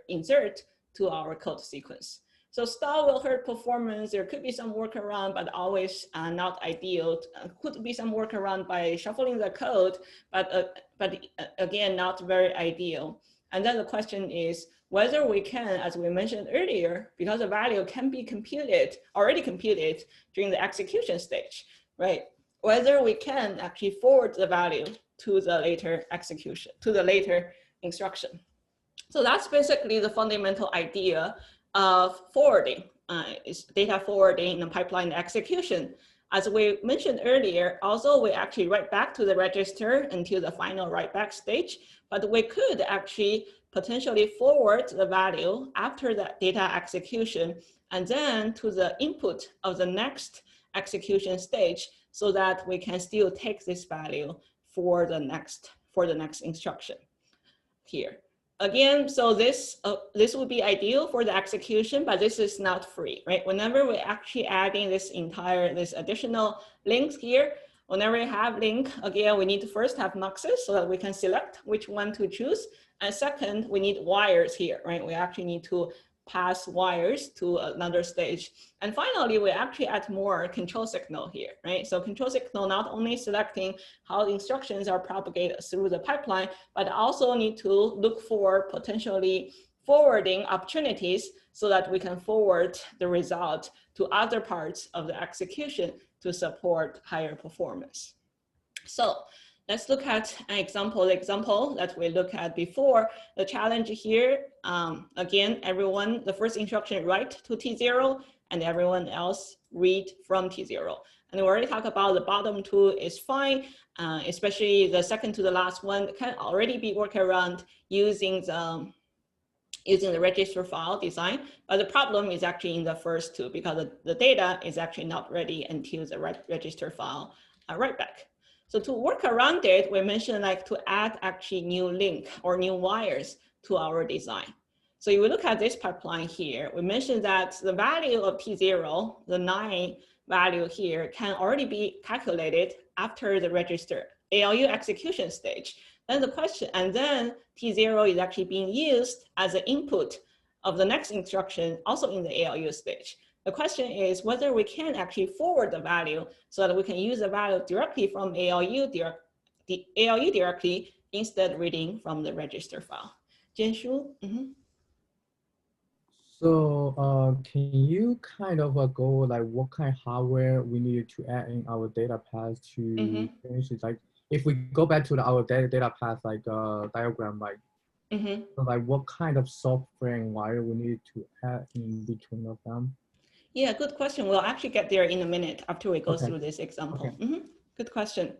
Speaker 1: insert to our code sequence. So stall will hurt performance. There could be some workaround, but always not ideal. Could be some workaround by shuffling the code, but again, not very ideal. And then the question is whether we can, as we mentioned earlier, because the value can be already computed during the execution stage, right? Whether we can actually forward the value to the later execution, to the later instruction. So that's basically the fundamental idea of forwarding, is data forwarding in the pipeline execution. As we mentioned earlier, also we actually write back to the register until the final write back stage, but we could actually potentially forward the value after the data execution and then to the input of the next execution stage so that we can still take this value for the next instruction here. Again, so this would be ideal for the execution, but this is not free, right? Whenever we're actually adding this additional links here, whenever we have link, again, we need to first have muxes so that we can select which one to choose. And second, we need wires here, right? We actually need to pass wires to another stage. And finally, we actually add more control signal here, right? So control signal not only selecting how the instructions are propagated through the pipeline, but also need to look for potentially forwarding opportunities so that we can forward the result to other parts of the execution to support higher performance. So let's look at an example that we looked at before. The challenge here, again, the first instruction write to T0 and everyone else read from T0. And we already talked about the bottom two is fine, especially the second to the last one can already be worked around using the register file design. But the problem is actually in the first two because the data is actually not ready until the register file write back. So to work around it, we mentioned like to add actually new link or new wires to our design. So if we look at this pipeline here, we mentioned that the value of T0, the 9 value here, can already be calculated after the register ALU execution stage. Then the question, and then T0 is actually being used as an input of the next instruction, also in the ALU stage. The question is whether we can actually forward the value so that we can use the value directly from ALU directly instead of reading from the register file. Jianshu?
Speaker 3: So can you kind of go like what kind of hardware we need to add in our data path to finish it? Like if we go back to our data path like diagram, like so like what kind of software and wire we need to add in between of them?
Speaker 1: Yeah, good question. We'll actually get there in a minute after we go through this example. Good question.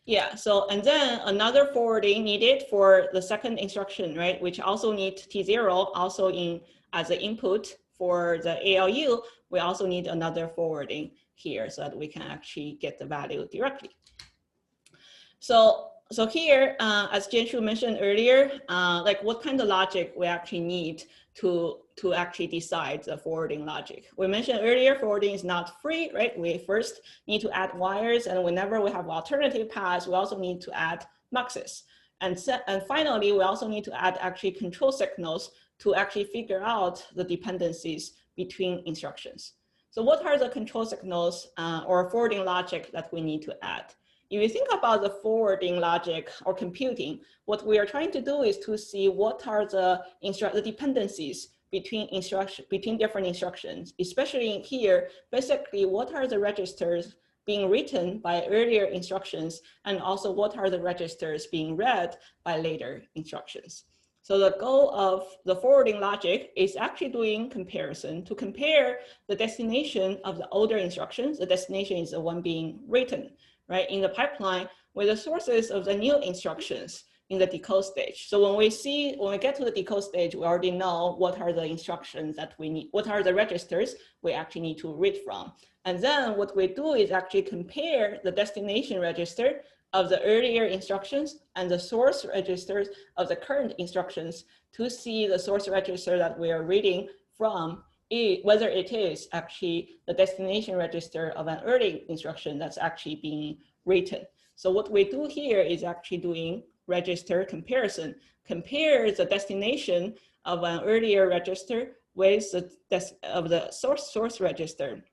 Speaker 1: Yeah, so and then another forwarding needed for the second instruction, right? Which also needs T0 also in as an input for the ALU. We also need another forwarding here so that we can actually get the value directly. So here, as Jianshu mentioned earlier, like what kind of logic we actually need to actually decide the forwarding logic. We mentioned earlier, forwarding is not free, right? We first need to add wires, and whenever we have alternative paths, we also need to add muxes. And finally, we also need to add actually control signals to actually figure out the dependencies between instructions. So what are the control signals or forwarding logic that we need to add? If you think about the forwarding logic or computing, what we are trying to do is to see what are the dependencies between different instructions, especially in here, basically what are the registers being written by earlier instructions, and also what are the registers being read by later instructions. So the goal of the forwarding logic is actually doing comparison to compare the destination of the older instructions. The destination is the one being written, right, in the pipeline with the sources of the new instructions in the decode stage. So when we get to the decode stage, we already know what are the instructions that we need, what are the registers we actually need to read from. And then what we do is actually compare the destination register of the earlier instructions and the source registers of the current instructions to see the source register that we are reading from, whether it is actually the destination register of an early instruction that's actually being written. So what we do here is actually doing register comparison, compare the destination of an earlier register with the source register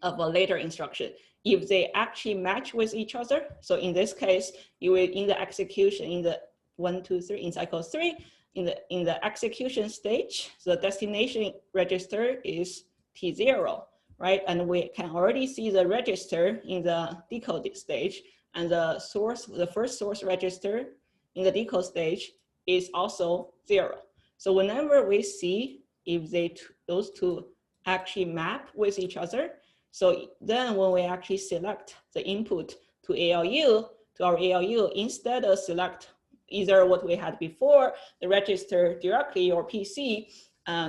Speaker 1: of a later instruction. If they actually match with each other, so in this case, you will in the execution in the 1, 2, 3 in cycle 3, in the execution stage, the destination register is T0, right? And we can already see the register in the decode stage, and the first source register in the decode stage is also 0. So whenever we see if those two actually map with each other, so then when we actually select the input to our ALU, instead of select either what we had before, the register directly or PC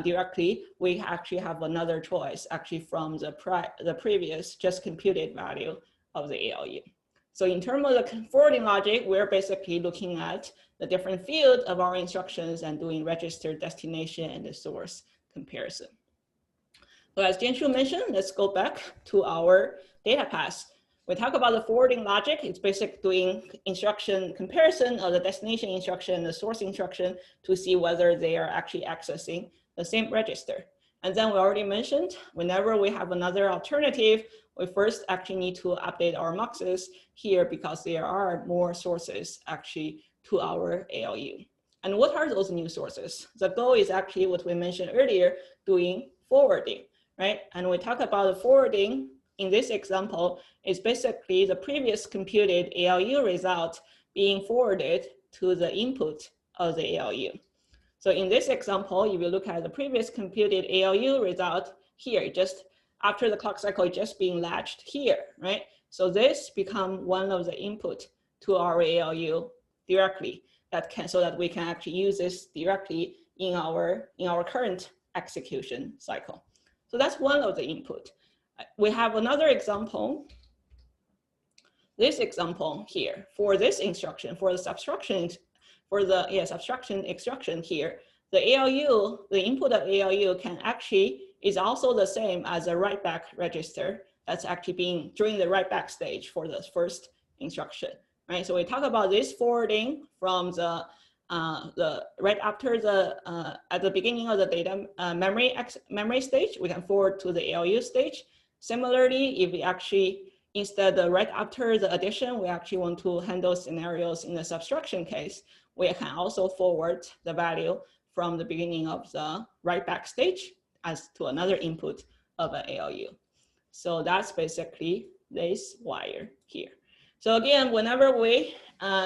Speaker 1: directly, we actually have another choice actually from the previous just computed value of the ALU. So in terms of the forwarding logic, we're basically looking at the different field of our instructions and doing register destination and the source comparison. So as Jianshu mentioned, let's go back to our data path. We talk about the forwarding logic. It's basically doing instruction comparison of the destination instruction and the source instruction to see whether they are actually accessing the same register. And then we already mentioned, whenever we have another alternative, we first actually need to update our muxes here because there are more sources actually to our ALU. And what are those new sources? The goal is actually what we mentioned earlier, doing forwarding, right? And we talk about the forwarding in this example is basically the previous computed ALU result being forwarded to the input of the ALU. So in this example, if you look at the previous computed ALU result here, just after the clock cycle just being latched here, right? So this become one of the input to our ALU directly so that we can actually use this directly in our current execution cycle. So that's one of the input. We have another example. This example here for this instruction, for the subtraction, subtraction extraction here, the ALU, the input of ALU is also the same as a write back register that's actually being during the write back stage for the first instruction, right? So we talk about this forwarding from the right after at the beginning of the data memory stage, we can forward to the ALU stage. Similarly, if we actually, instead of right after the addition, we actually want to handle scenarios in the subtraction case, we can also forward the value from the beginning of the write back stage as to another input of an ALU. So that's basically this wire here. So again, whenever we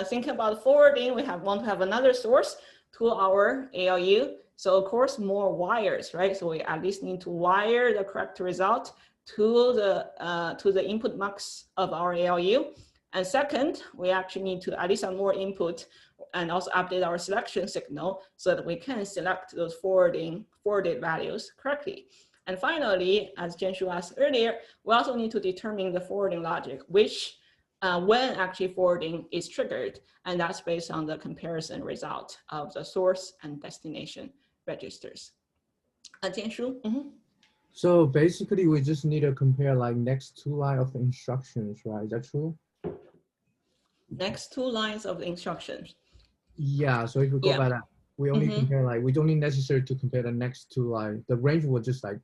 Speaker 1: think about forwarding, we want to have another source to our ALU. So of course, more wires, right? So we at least need to wire the correct result to the input mux of our ALU. And second, we actually need to at least have more input and also update our selection signal so that we can select those forwarded values correctly. And finally, as Jianshu asked earlier, we also need to determine the forwarding logic, which when actually forwarding is triggered, and that's based on the comparison result of the source and destination registers. Jianshu? Mm-hmm.
Speaker 3: So basically, we just need to compare like next two lines of instructions, right? Is that true?
Speaker 1: Next two lines of instructions.
Speaker 3: Yeah, so if we go by that. We only compare like, we don't need necessary to compare the next two lines. The range was just like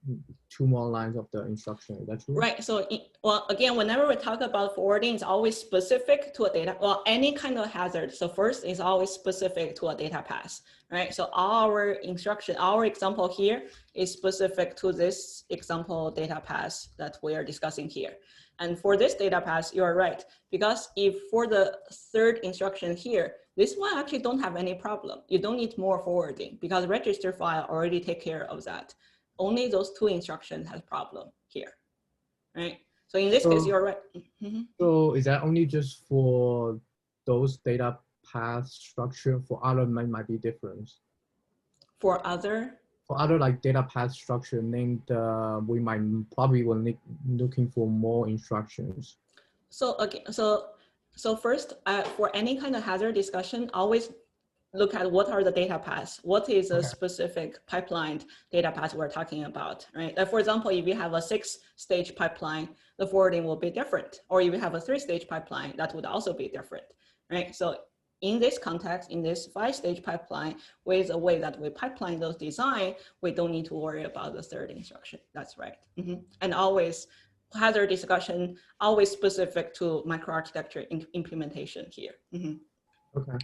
Speaker 3: 2 more lines of the instruction. That's true?
Speaker 1: Right. So, well, again, whenever we talk about forwarding, it's always specific to a data, well, any kind of hazard. So first is always specific to a data path, right? So our instruction, our example here is specific to this example data path that we are discussing here. And for this data path, you're right. Because if for the third instruction here, this one actually don't have any problem. You don't need more forwarding because register file already take care of that. Only those two instructions has problem here, right? So in this case, you're right.
Speaker 3: So is that only just for those data path structure? For other might be different.
Speaker 1: For other
Speaker 3: like data path structure named, we might probably will need looking for more instructions.
Speaker 1: So again, so first, for any kind of hazard discussion, always look at what are the data paths. What is a specific pipeline data path we're talking about, right? For example, if you have a 6-stage pipeline, the forwarding will be different. Or if you have a 3-stage pipeline, that would also be different, right? So in this context, in this 5-stage pipeline, with the way that we pipeline those design, we don't need to worry about the third instruction. That's right. And always hazard discussion, always specific to microarchitecture implementation here.
Speaker 3: Okay.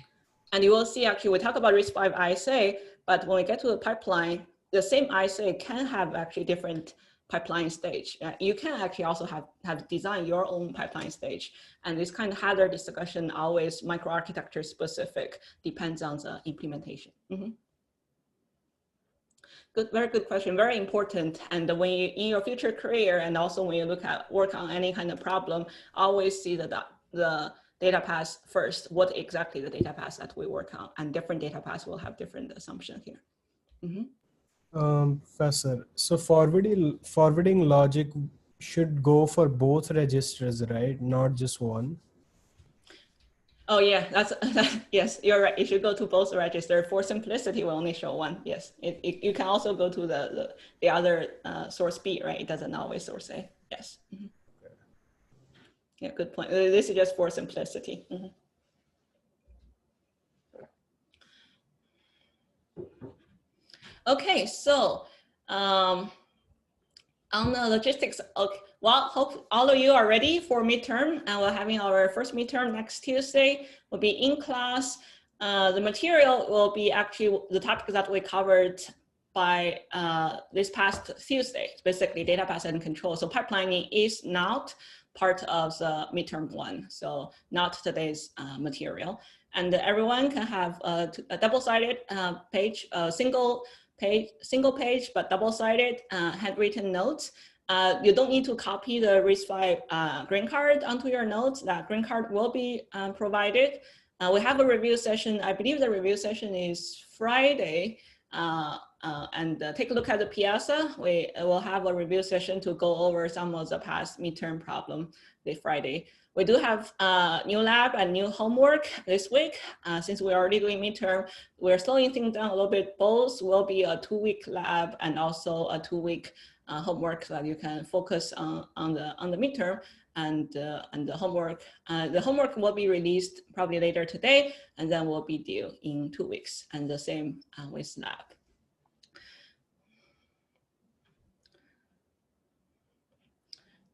Speaker 1: And you will see, actually, we talk about RISC-V ISA, but when we get to the pipeline, the same ISA can have actually different pipeline stage. You can actually also have designed your own pipeline stage. And this kind of hazard discussion always microarchitecture specific, depends on the implementation. Good, very good question, very important. And when you, in your future career, and also when you work on any kind of problem, always see the data path first, what exactly the data path that we work on, and different data paths will have different assumption here.
Speaker 2: Professor, so forwarding logic should go for both registers, right? Not just one.
Speaker 1: Oh yeah, yes, you're right. It should go to both registers. For simplicity, we only show one. Yes, you can also go to the other source B, right? It doesn't always source A. Yes. Yeah, good point. This is just for simplicity. Okay, so on the logistics, okay, well, hope all of you are ready for midterm, and we're having our first midterm next Tuesday. We'll be in class. The material will be actually the topic that we covered by this past Tuesday, basically data path and control. So pipelining is not part of the midterm one, so not today's material. And everyone can have a double-sided page, single page, but double-sided handwritten notes. You don't need to copy the RISC-V green card onto your notes. That green card will be provided. We have a review session. I believe the review session is Friday. And take a look at the Piazza. We will have a review session to go over some of the past midterm problem this Friday. We do have new lab and new homework this week. Since we're already doing midterm, we're slowing things down a little bit. Both will be a 2-week lab and also a 2-week homework so that you can focus on the midterm. And the homework will be released probably later today, and then will be due in 2 weeks, and the same with lab.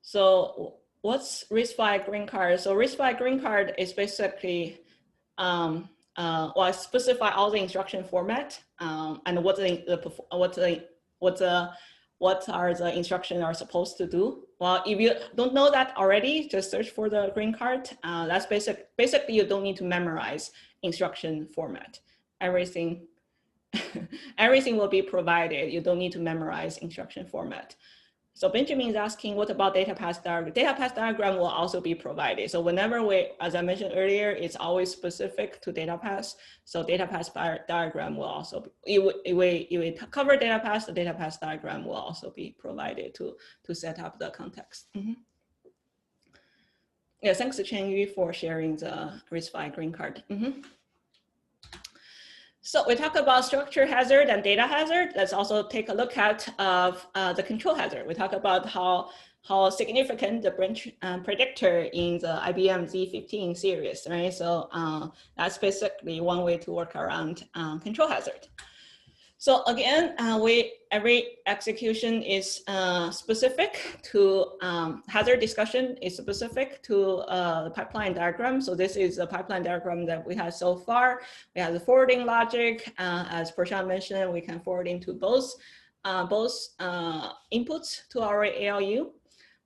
Speaker 1: So what's RISC-V green card? So RISC-V green card is basically, well, specify all the instruction format and what are the instructions are supposed to do. Well, if you don't know that already, just search for the green card. That's basically you don't need to memorize instruction format. Everything will be provided. You don't need to memorize instruction format. So Benjamin is asking, what about data path diagram? Data path diagram will also be provided. So whenever as I mentioned earlier, it's always specific to data path. So data path diagram will also be, it will cover data path. The data path diagram will also be provided to set up the context. Yeah, thanks to Chen Yu for sharing the RISC-V green card. So we talk about structure hazard and data hazard. Let's also take a look at the control hazard. We talk about how significant the branch predictor in the IBM Z15 series, right? So that's basically one way to work around control hazard. So again, every execution is specific to hazard discussion is specific to the pipeline diagram. So this is a pipeline diagram that we have so far. We have the forwarding logic. As Prashant mentioned, we can forward into both inputs to our ALU.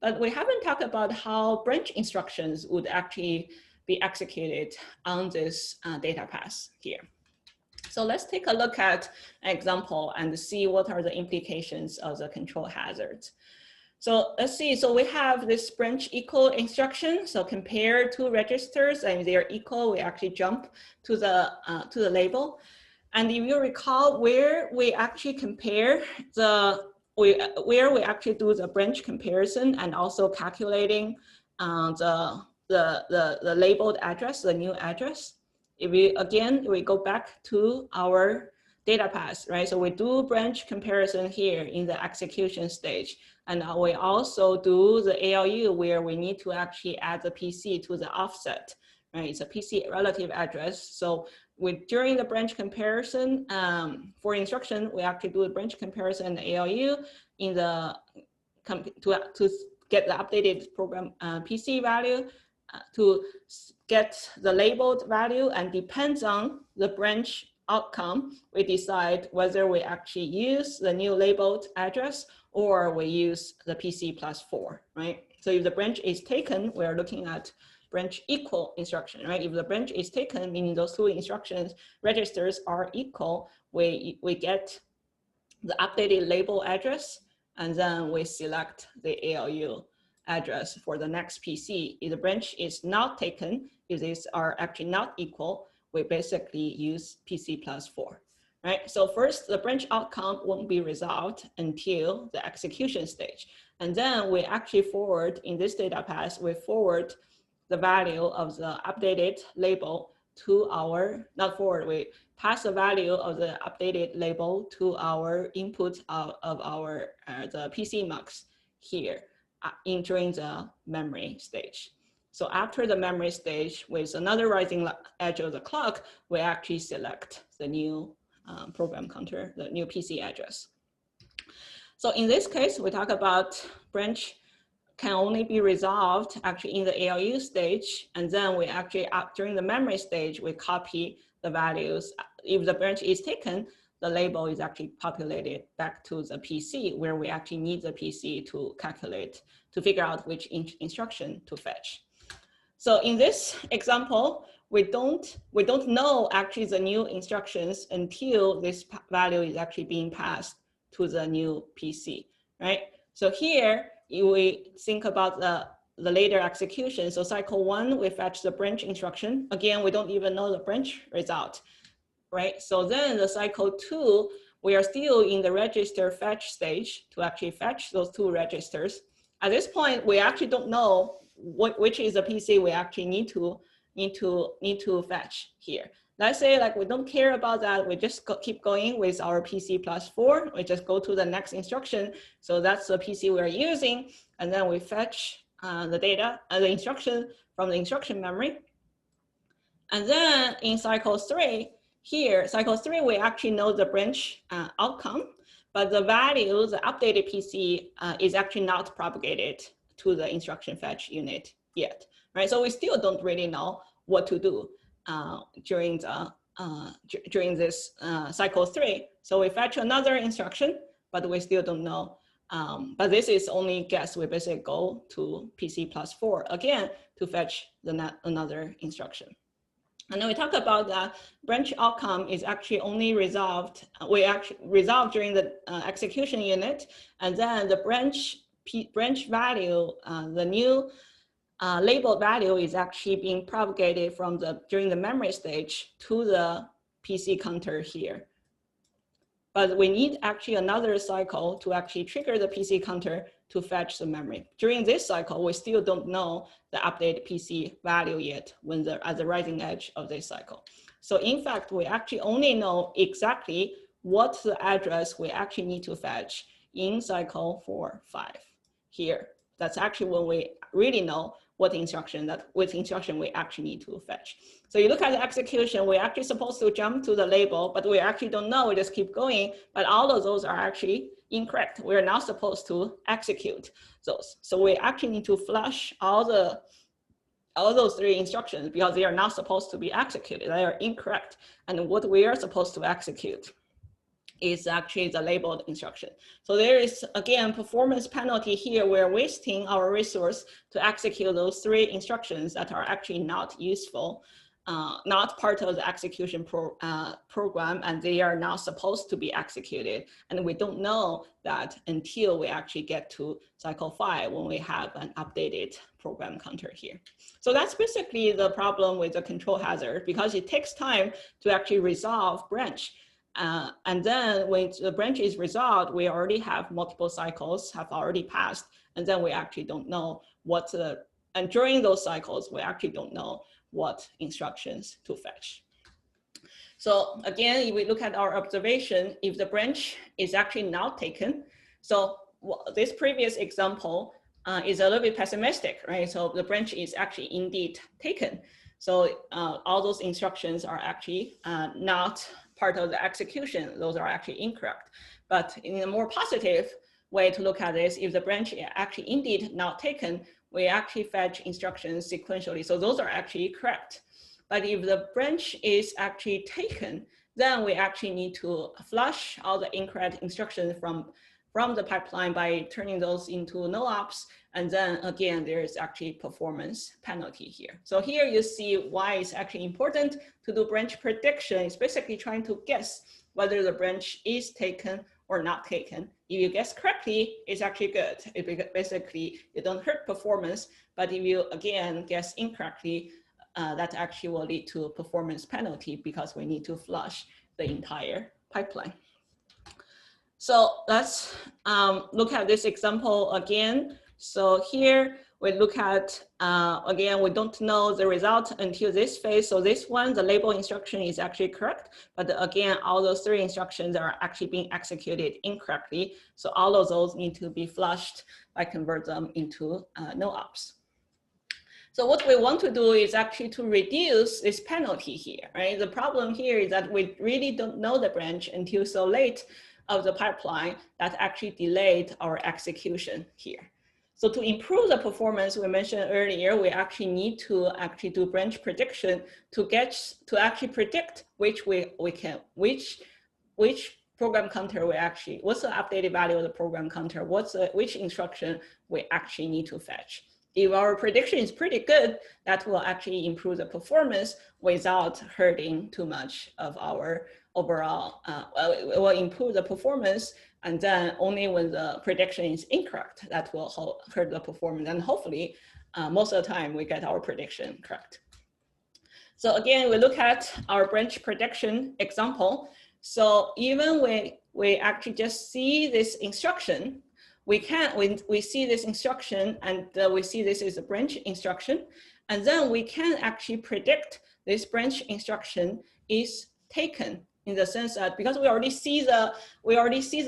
Speaker 1: But we haven't talked about how branch instructions would actually be executed on this data path here. So let's take a look at an example and see what are the implications of the control hazards. So let's see, so we have this branch equal instruction. So compare two registers and they're equal, we actually jump to the label. And if you recall where we actually compare where we actually do the branch comparison and also calculating the labeled address, the new address. If we go back to our data path, right? So we do branch comparison here in the execution stage. And we also do the ALU where we need to actually add the PC to the offset, right? It's a PC relative address. So during the branch comparison for instruction, we actually do the branch comparison and ALU in the to get the updated program PC value to get the labeled value, and depends on the branch outcome, we decide whether we actually use the new labeled address or we use the PC +4, right? So if the branch is taken, we're looking at branch equal instruction, right? If the branch is taken, meaning those two instructions registers are equal, we get the updated label address, and then we select the ALU address for the next PC. If the branch is not taken, if these are actually not equal, we basically use PC +4, right? So first, the branch outcome won't be resolved until the execution stage. And then we actually forward, in this data path, we forward the value of the updated label to our, not forward, we pass the value of the updated label to our input of our, the PC mux here during the memory stage. So after the memory stage, with another rising edge of the clock, we actually select the new program counter, the new PC address. So in this case, we talk about branch can only be resolved actually in the ALU stage. And then we actually, during the memory stage, we copy the values. If the branch is taken, the label is actually populated back to the PC where we actually need the PC to calculate, to figure out which instruction to fetch. So in this example, we don't know actually the new instructions until this value is actually being passed to the new PC, right? So here, if we think about the later execution, so cycle 1, we fetch the branch instruction. Again, we don't even know the branch result, right? So then the cycle 2, we are still in the register fetch stage to actually fetch those two registers. At this point, we actually don't know which is the PC we actually need to fetch here. Let's say like we don't care about that. We just keep going with our PC +4. We just go to the next instruction. So that's the PC we're using. And then we fetch the data, the instruction from the instruction memory. And then in cycle 3, here, cycle 3, we actually know the branch outcome, but the value, the updated PC is actually not propagated to the instruction fetch unit yet, right? So we still don't really know what to do during this cycle 3. So we fetch another instruction, but we still don't know. But this is only guess. We basically go to PC +4 again to fetch another instruction. And then we talk about that branch outcome is actually only resolved. We actually resolved during the execution unit, and then the branch value, the new labeled value is actually being propagated from during the memory stage to the PC counter here. But we need actually another cycle to actually trigger the PC counter to fetch the memory. During this cycle, we still don't know the updated PC value yet at the rising edge of this cycle. So in fact, we actually only know exactly what the address we actually need to fetch in cycle 4, 5 here. That's actually when we really know what instruction which instruction we actually need to fetch. So you look at the execution, we're actually supposed to jump to the label, but we actually don't know, we just keep going, but all of those are actually incorrect. We're not supposed to execute those. So we actually need to flush all those 3 instructions because they are not supposed to be executed, they are incorrect. And what we are supposed to execute is actually the labeled instruction. So there is, again, performance penalty here. We're wasting our resource to execute those 3 instructions that are actually not useful, not part of the execution program, and they are not supposed to be executed. And we don't know that until we actually get to cycle 5 when we have an updated program counter here. So that's basically the problem with the control hazard, because it takes time to actually resolve branch. And then when the branch is resolved, we already have multiple cycles have already passed, and then we actually don't know and during those cycles, we actually don't know what instructions to fetch. So again, if we look at our observation, if the branch is actually not taken, so this previous example is a little bit pessimistic, right? So the branch is actually indeed taken. So all those instructions are actually not part of the execution. Those are actually incorrect. But in a more positive way to look at this, if the branch is actually indeed not taken, we actually fetch instructions sequentially. So those are actually correct. But if the branch is actually taken, then we actually need to flush all the incorrect instructions from the pipeline by turning those into no ops. And then again, there is actually performance penalty here. So here you see why it's actually important to do branch prediction. It's basically trying to guess whether the branch is taken or not taken. If you guess correctly, it's actually good. Basically, you don't hurt performance, but if you again guess incorrectly, that actually will lead to a performance penalty because we need to flush the entire pipeline. So let's look at this example again. So here we look at, again, we don't know the result until this phase. So this one, the label instruction is actually correct. But again, all those 3 instructions are actually being executed incorrectly. So all of those need to be flushed by convert them into no ops. So what we want to do is actually to reduce this penalty here, right? The problem here is that we really don't know the branch until so late of the pipeline that actually delayed our execution here. So to improve the performance we mentioned earlier, we actually need to actually do branch prediction to actually predict which program counter we actually, what's the updated value of the program counter, which instruction we actually need to fetch. If our prediction is pretty good, that will actually improve the performance without hurting too much of our overall, it will improve the performance, and then only when the prediction is incorrect, that will hurt the performance. And hopefully, most of the time, we get our prediction correct. So again, we look at our branch prediction example. So even when we actually just see this instruction, we see this instruction and we see this is a branch instruction, and then we can actually predict this branch instruction is taken in the sense that because we already see the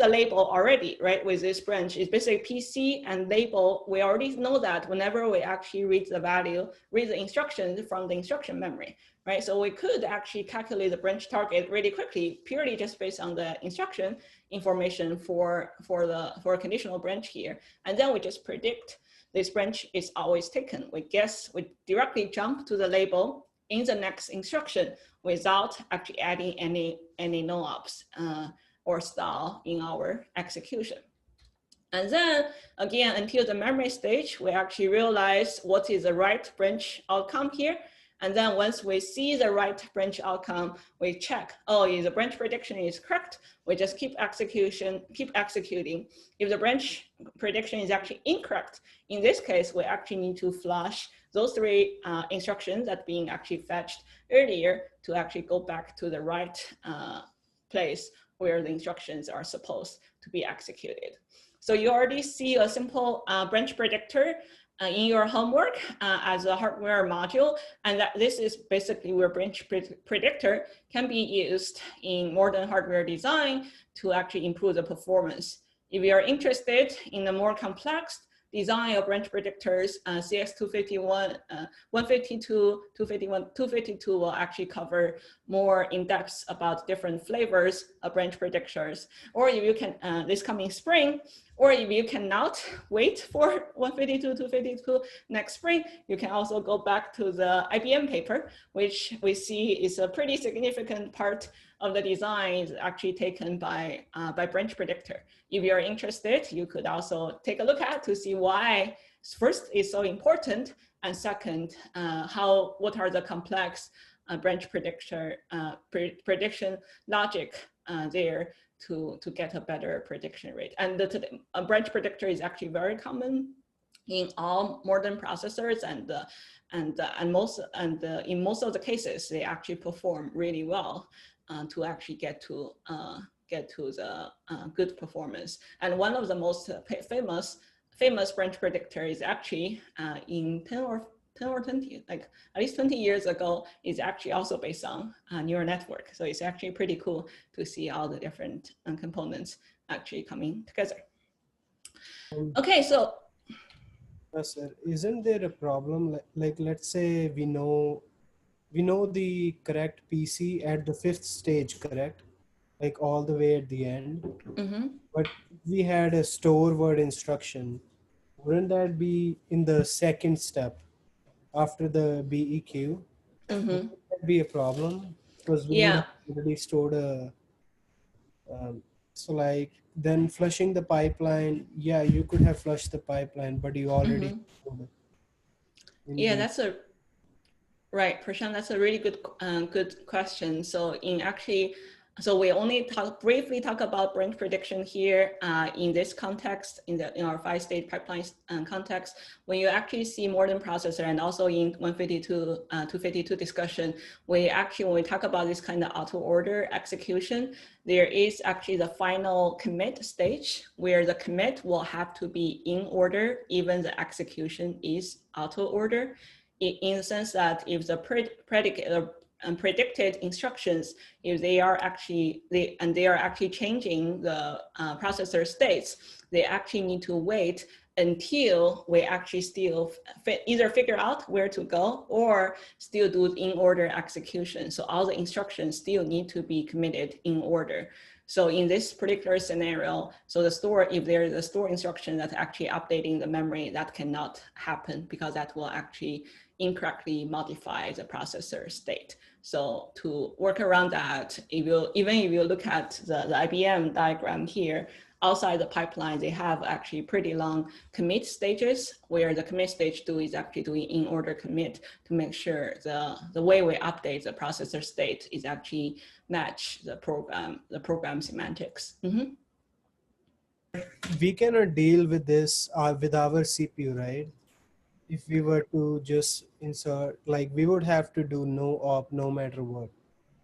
Speaker 1: label already, right? With this branch, it's basically PC and label. We already know that whenever we actually read the instructions from the instruction memory, right? So we could actually calculate the branch target really quickly, purely just based on the instruction information for a conditional branch here. And then we just predict this branch is always taken. We directly jump to the label in the next instruction without actually adding any no ops or stall in our execution. And then again, until the memory stage, we actually realize what is the right branch outcome here. And then once we see the right branch outcome, we check, oh, if the branch prediction is correct, we just keep executing. If the branch prediction is actually incorrect, in this case, we actually need to flush those 3 instructions that being actually fetched earlier to actually go back to the right place where the instructions are supposed to be executed. So you already see a simple branch predictor in your homework as a hardware module, and that this is basically where branch predictor can be used in modern hardware design to actually improve the performance. If you are interested in a more complex design of branch predictors, CX251, 152, 251, 252 will actually cover more in depth about different flavors of branch predictors. Or if you can, this coming spring, or if you cannot wait for 152, 252 next spring, you can also go back to the IBM paper, which we see is a pretty significant part of the design is actually taken by branch predictor. If you're interested, you could also take a look at to see why first is so important, and second, what are the complex branch predictor prediction logic there to get a better prediction rate. And a branch predictor is actually very common in all modern processors, and in most of the cases, they actually perform really well to actually get to the good performance. And one of the most famous branch predictor is actually in 10 or 20, like at least 20 years ago, is actually also based on neural network. So it's actually pretty cool to see all the different components actually coming together. Okay, so.
Speaker 2: Sir, isn't there a problem? Like let's say we know the correct PC at the 5th stage, correct? Like all the way at the end.
Speaker 1: Mm-hmm.
Speaker 2: But we had a store word instruction. Wouldn't that be in the 2nd step after the BEQ?
Speaker 1: Mm-hmm.
Speaker 2: Would that be a problem? Because we would have already stored a, so like then flushing the pipeline, yeah, you could have flushed the pipeline, but you already stored it.
Speaker 1: Yeah, that's a right, Prashant. That's a really good question. So we only briefly talk about branch prediction here in this context, in our 5-stage pipelines context. When you actually see modern processor, and also in 152, 252 discussion, when we talk about this kind of auto order execution, there is actually the final commit stage where the commit will have to be in order, even the execution is auto order. In the sense that if the predicted instructions, if they are actually changing the processor states, they actually need to wait until we actually still either figure out where to go or still do in order execution. So all the instructions still need to be committed in order. So in this particular scenario, so if there is a store instruction that's actually updating the memory, that cannot happen because that will actually incorrectly modify the processor state. So to work around that, even if you look at the IBM diagram here, outside the pipeline, they have actually pretty long commit stages where the commit stage 2 is actually doing in order commit to make sure the way we update the processor state is actually match the program semantics. Mm-hmm.
Speaker 2: We cannot deal with this with our CPU, right? If we were to just insert, like we would have to do no op no matter what.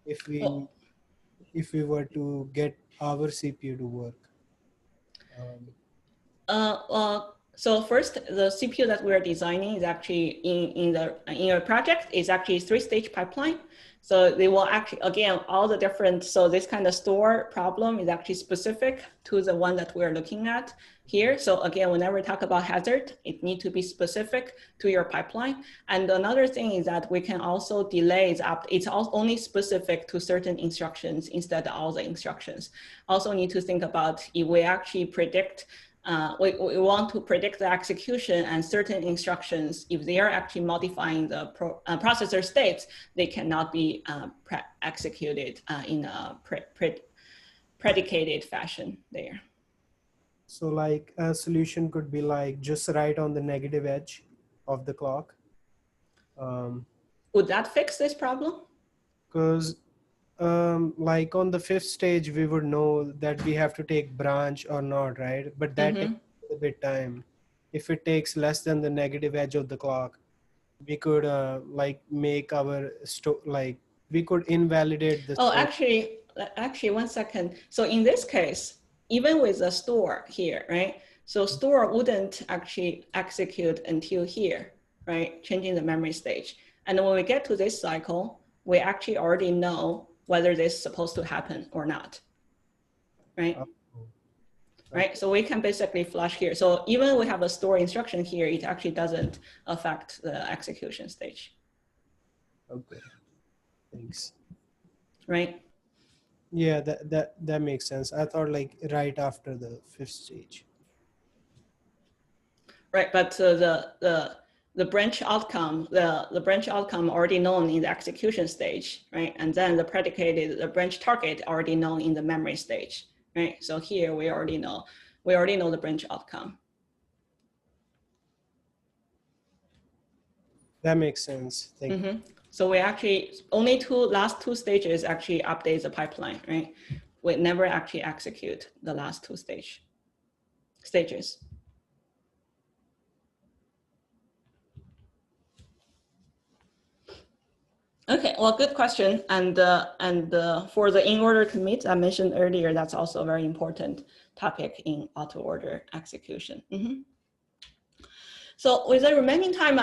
Speaker 2: If we were to get our CPU to work.
Speaker 1: So first, the CPU that we're designing is actually in your project is actually 3-stage pipeline. So they will actually, again, all the different, so this kind of store problem is actually specific to the one that we're looking at here. So again, whenever we talk about hazard, it needs to be specific to your pipeline. And another thing is that we can also delay it's only specific to certain instructions instead of all the instructions. Also need to think about if we actually predict we want to predict the execution and certain instructions, if they are actually modifying the processor states, they cannot be executed in a predicated fashion there.
Speaker 2: So like a solution could be like just right on the negative edge of the clock.
Speaker 1: Would that fix this problem?
Speaker 2: Because like on the 5th stage, we would know that we have to take branch or not, right? But that takes a bit time. If it takes less than the negative edge of the clock, we could like make our we could invalidate the
Speaker 1: store. Actually 1 second. So in this case, even with the store here, right? So store wouldn't actually execute until here, right? Changing the memory stage. And when we get to this cycle, we actually already know whether this is supposed to happen or not, right? Right, so we can basically flush here. So even we have a store instruction here, it actually doesn't affect the execution stage.
Speaker 2: Okay, thanks.
Speaker 1: Right?
Speaker 2: Yeah, that makes sense. I thought like right after the 5th stage.
Speaker 1: Right, but the branch outcome, the branch outcome already known in the execution stage, right? And then the predicated, the branch target already known in the memory stage, right? So here we already know the branch outcome.
Speaker 2: That makes sense. Thank you.
Speaker 1: So we actually, only last two stages actually update the pipeline, right? We never actually execute the last two stages. Okay, well, good question. And for the in-order commit I mentioned earlier, that's also a very important topic in auto-order execution. So with the remaining time,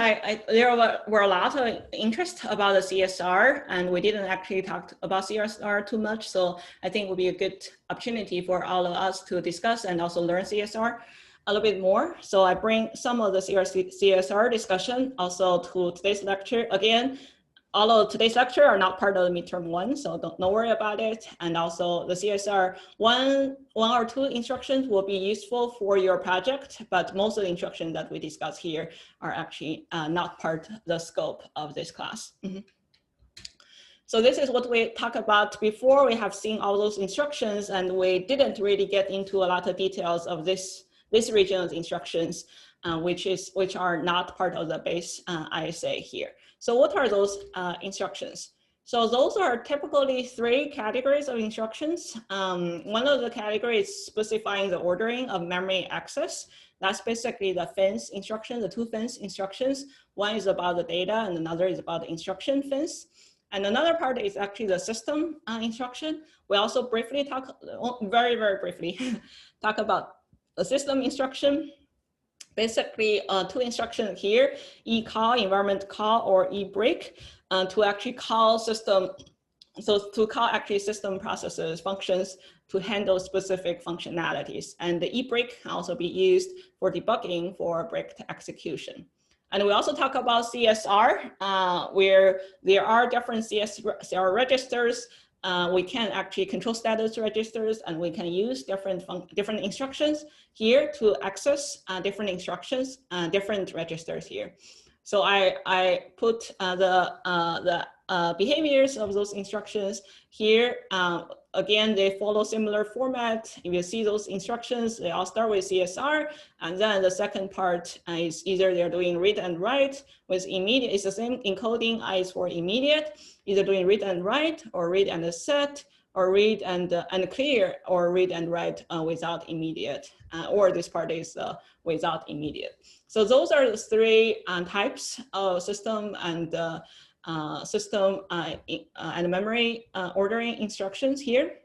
Speaker 1: there were a lot of interest about the CSR, and we didn't actually talk about CSR too much. So I think it would be a good opportunity for all of us to discuss and also learn CSR a little bit more. So I bring some of the CSR discussion also to today's lecture. Again, all of today's lecture are not part of the midterm one, so don't worry about it. And also the CSR one or two instructions will be useful for your project, but most of the instructions that we discuss here are actually not part of the scope of this class. So this is what we talked about before. We have seen all those instructions, and we didn't really get into a lot of details of this region of instructions, which are not part of the base ISA here. So what are those instructions? So those are typically three categories of instructions. One of the categories is specifying the ordering of memory access. That's basically the fence instruction, the two fence instructions. One is about the data and another is about the instruction fence. And another part is actually the system instruction. We also briefly talk, very briefly, talk about the system instruction. Basically, two instructions here, eCall, environment call, or eBreak, to actually call system, so to call actually system processes, functions to handle specific functionalities. And the eBreak can also be used for debugging for break execution. And we also talk about CSR, where there are different CSR registers. We can actually control status registers, and we can use different instructions here to access different instructions, different registers here. So I put the behaviors of those instructions here. Again, they follow similar format. If you see those instructions, they all start with CSR. And then the second part is either they're doing read and write with immediate. It's the same encoding as for immediate, either doing read and write or read and set or read and clear or read and write without immediate, or this part is without immediate. So those are the three types of system and memory ordering instructions here.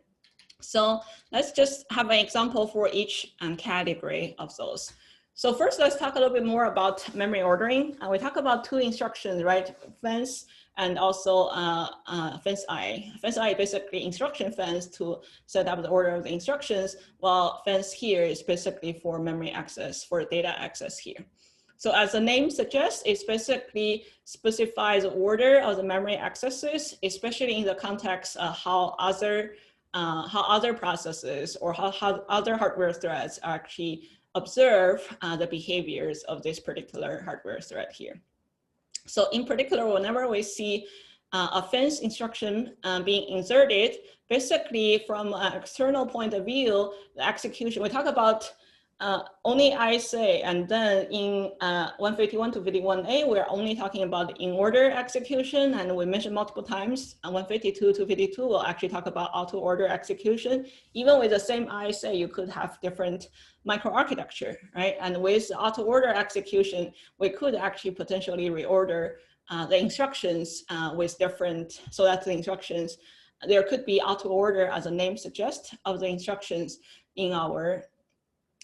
Speaker 1: So let's just have an example for each category of those. So first, let's talk a little bit more about memory ordering. We talk about two instructions, right? Fence and also fence I. Fence I basically instruction fence to set up the order of the instructions, while fence here is basically for memory access, for data access here. So as the name suggests, it basically specifies the order of the memory accesses, especially in the context of how other processes or how other hardware threads actually observe the behaviors of this particular hardware thread here. So in particular, whenever we see a fence instruction being inserted, basically from an external point of view, the execution, we talk about only ISA, and then in 151 to 51A, we're only talking about in-order execution, and we mentioned multiple times, 152 to 52, we'll actually talk about auto-order execution. Even with the same ISA, you could have different microarchitecture, right? And with auto-order execution, we could actually potentially reorder the instructions with different, so that the instructions, there could be auto-order, as the name suggests, of the instructions in our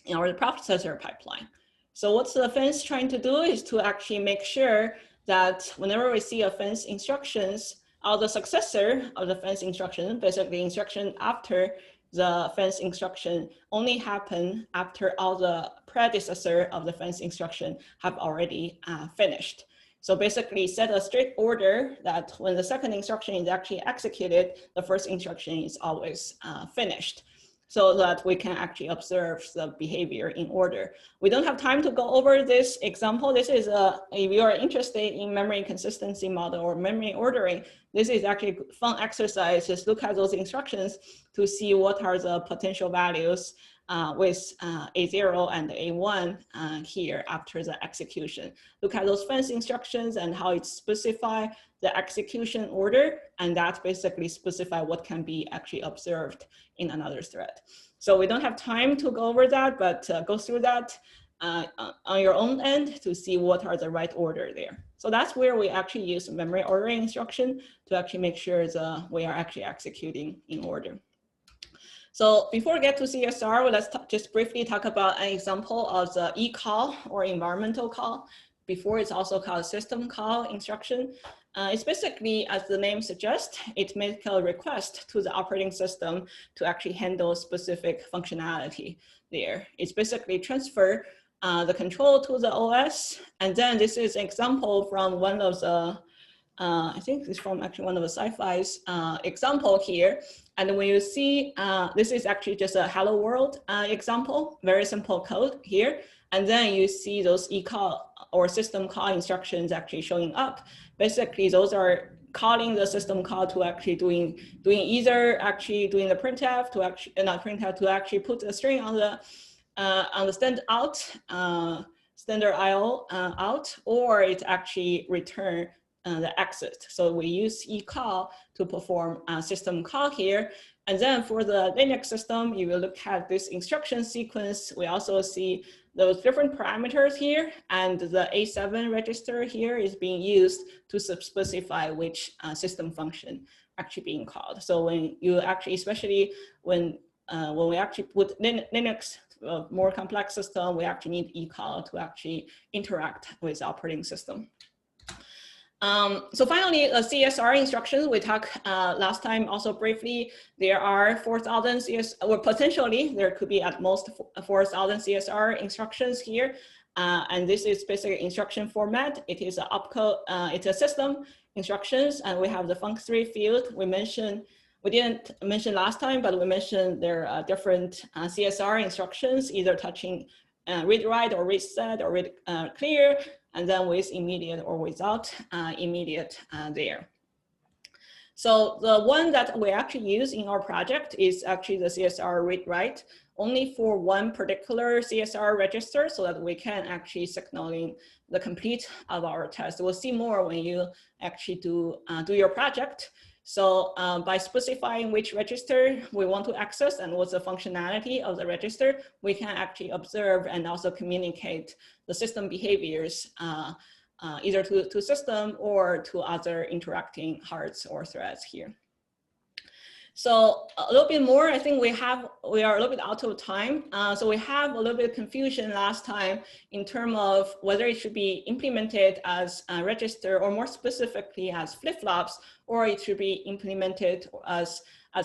Speaker 1: in our processor pipeline. So what's the fence trying to do is to actually make sure that whenever we see a fence instructions, all the successor of the fence instruction, basically instruction after the fence instruction, only happen after all the predecessor of the fence instruction have already finished. So basically set a strict order that when the second instruction is actually executed, the first instruction is always finished, so that we can actually observe the behavior in order. We don't have time to go over this example. This is if you are interested in memory consistency model or memory ordering, this is actually a fun exercise. Just look at those instructions to see what are the potential values with A0 and A1 here after the execution. Look at those fence instructions and how it specify the execution order, and that basically specify what can be actually observed in another thread. So we don't have time to go over that, but go through that on your own end to see what are the right order there. So that's where we actually use memory ordering instruction to actually make sure we are actually executing in order. So before we get to CSR, let's just briefly talk about an example of the eCall or environmental call. Before, it's also called system call instruction. It's basically, as the name suggests, it makes a request to the operating system to actually handle specific functionality there. It's basically transfer the control to the OS. And then this is an example from one of the, I think it's from actually one of the sci-fi's example here. And when you see, this is actually just a hello world example, very simple code here. And then you see those eCall or system call instructions actually showing up. Basically, those are calling the system call to actually doing either actually doing the printf to actually not printf to actually put a string on the standard IO out, or it actually return the exit. So we use eCall to perform a system call here. And then for the Linux system, you will look at this instruction sequence. We also see those different parameters here, and the A7 register here is being used to specify which system function actually being called. So when you actually, especially when we actually put Linux, more complex system, we actually need eCall to actually interact with the operating system. So finally, the CSR instructions we talked last time also briefly. There are 4,000 CSR, or potentially there could be at most 4,000 CSR instructions here. And this is basically instruction format. It is a opcode, it's a system instructions, and we have the func3 field. We didn't mention last time, but we mentioned there are different CSR instructions, either touching read write or read set or read clear, and then with immediate or without immediate there. So the one that we actually use in our project is actually the CSR read write, only for one particular CSR register, so that we can actually signaling the complete of our test. We'll see more when you actually do your project. So by specifying which register we want to access and what's the functionality of the register, we can actually observe and also communicate the system behaviors either to system or to other interacting hearts or threads here. So a little bit more, I think we are a little bit out of time. So we have a little bit of confusion last time in terms of whether it should be implemented as a register or more specifically as flip-flops, or it should be implemented as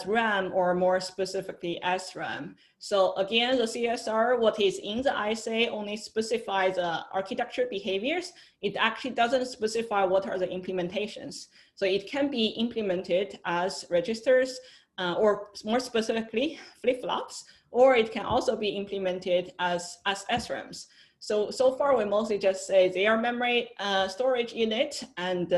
Speaker 1: RAM or more specifically SRAM. So again, the CSR, what is in the ISA only specifies the architecture behaviors. It actually doesn't specify what are the implementations. So it can be implemented as registers or more specifically flip-flops, or it can also be implemented as SRAMs. So far we mostly just say they are memory storage unit, and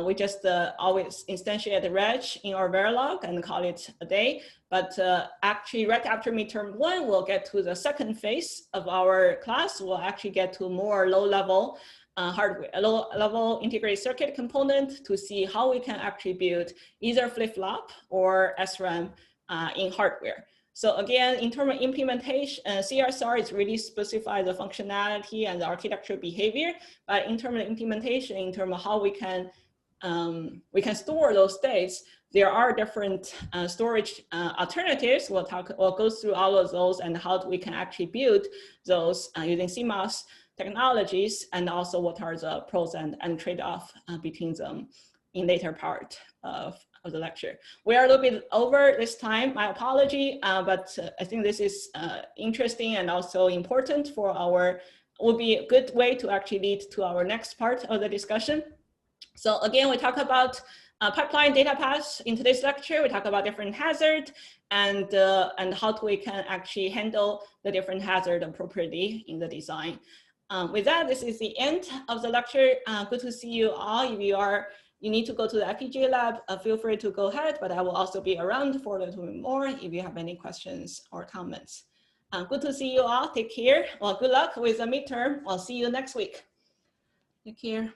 Speaker 1: we just always instantiate the reg in our Verilog and call it a day. But actually right after midterm 1, we'll get to the second phase of our class. We'll actually get to more low-level hardware, low-level integrated circuit component to see how we can actually build either flip-flop or SRAM in hardware. So again, in terms of implementation, CSR is really specify the functionality and the architecture behavior. But in terms of implementation, in terms of how we can store those states, there are different storage alternatives. We'll go through all of those and how we can actually build those using CMOS technologies, and also what are the pros and trade-off between them in later part of the lecture. We are a little bit over this time, my apology, but I think this is interesting and also important for will be a good way to actually lead to our next part of the discussion. So again, we talk about pipeline data paths in today's lecture. We talk about different hazards and how we can actually handle the different hazard appropriately in the design. With that, this is the end of the lecture. Good to see you all. If you need to go to the FPGA lab, feel free to go ahead, but I will also be around for a little bit more if you have any questions or comments. Good to see you all. Take care. Well, good luck with the midterm. I'll see you next week. Take care.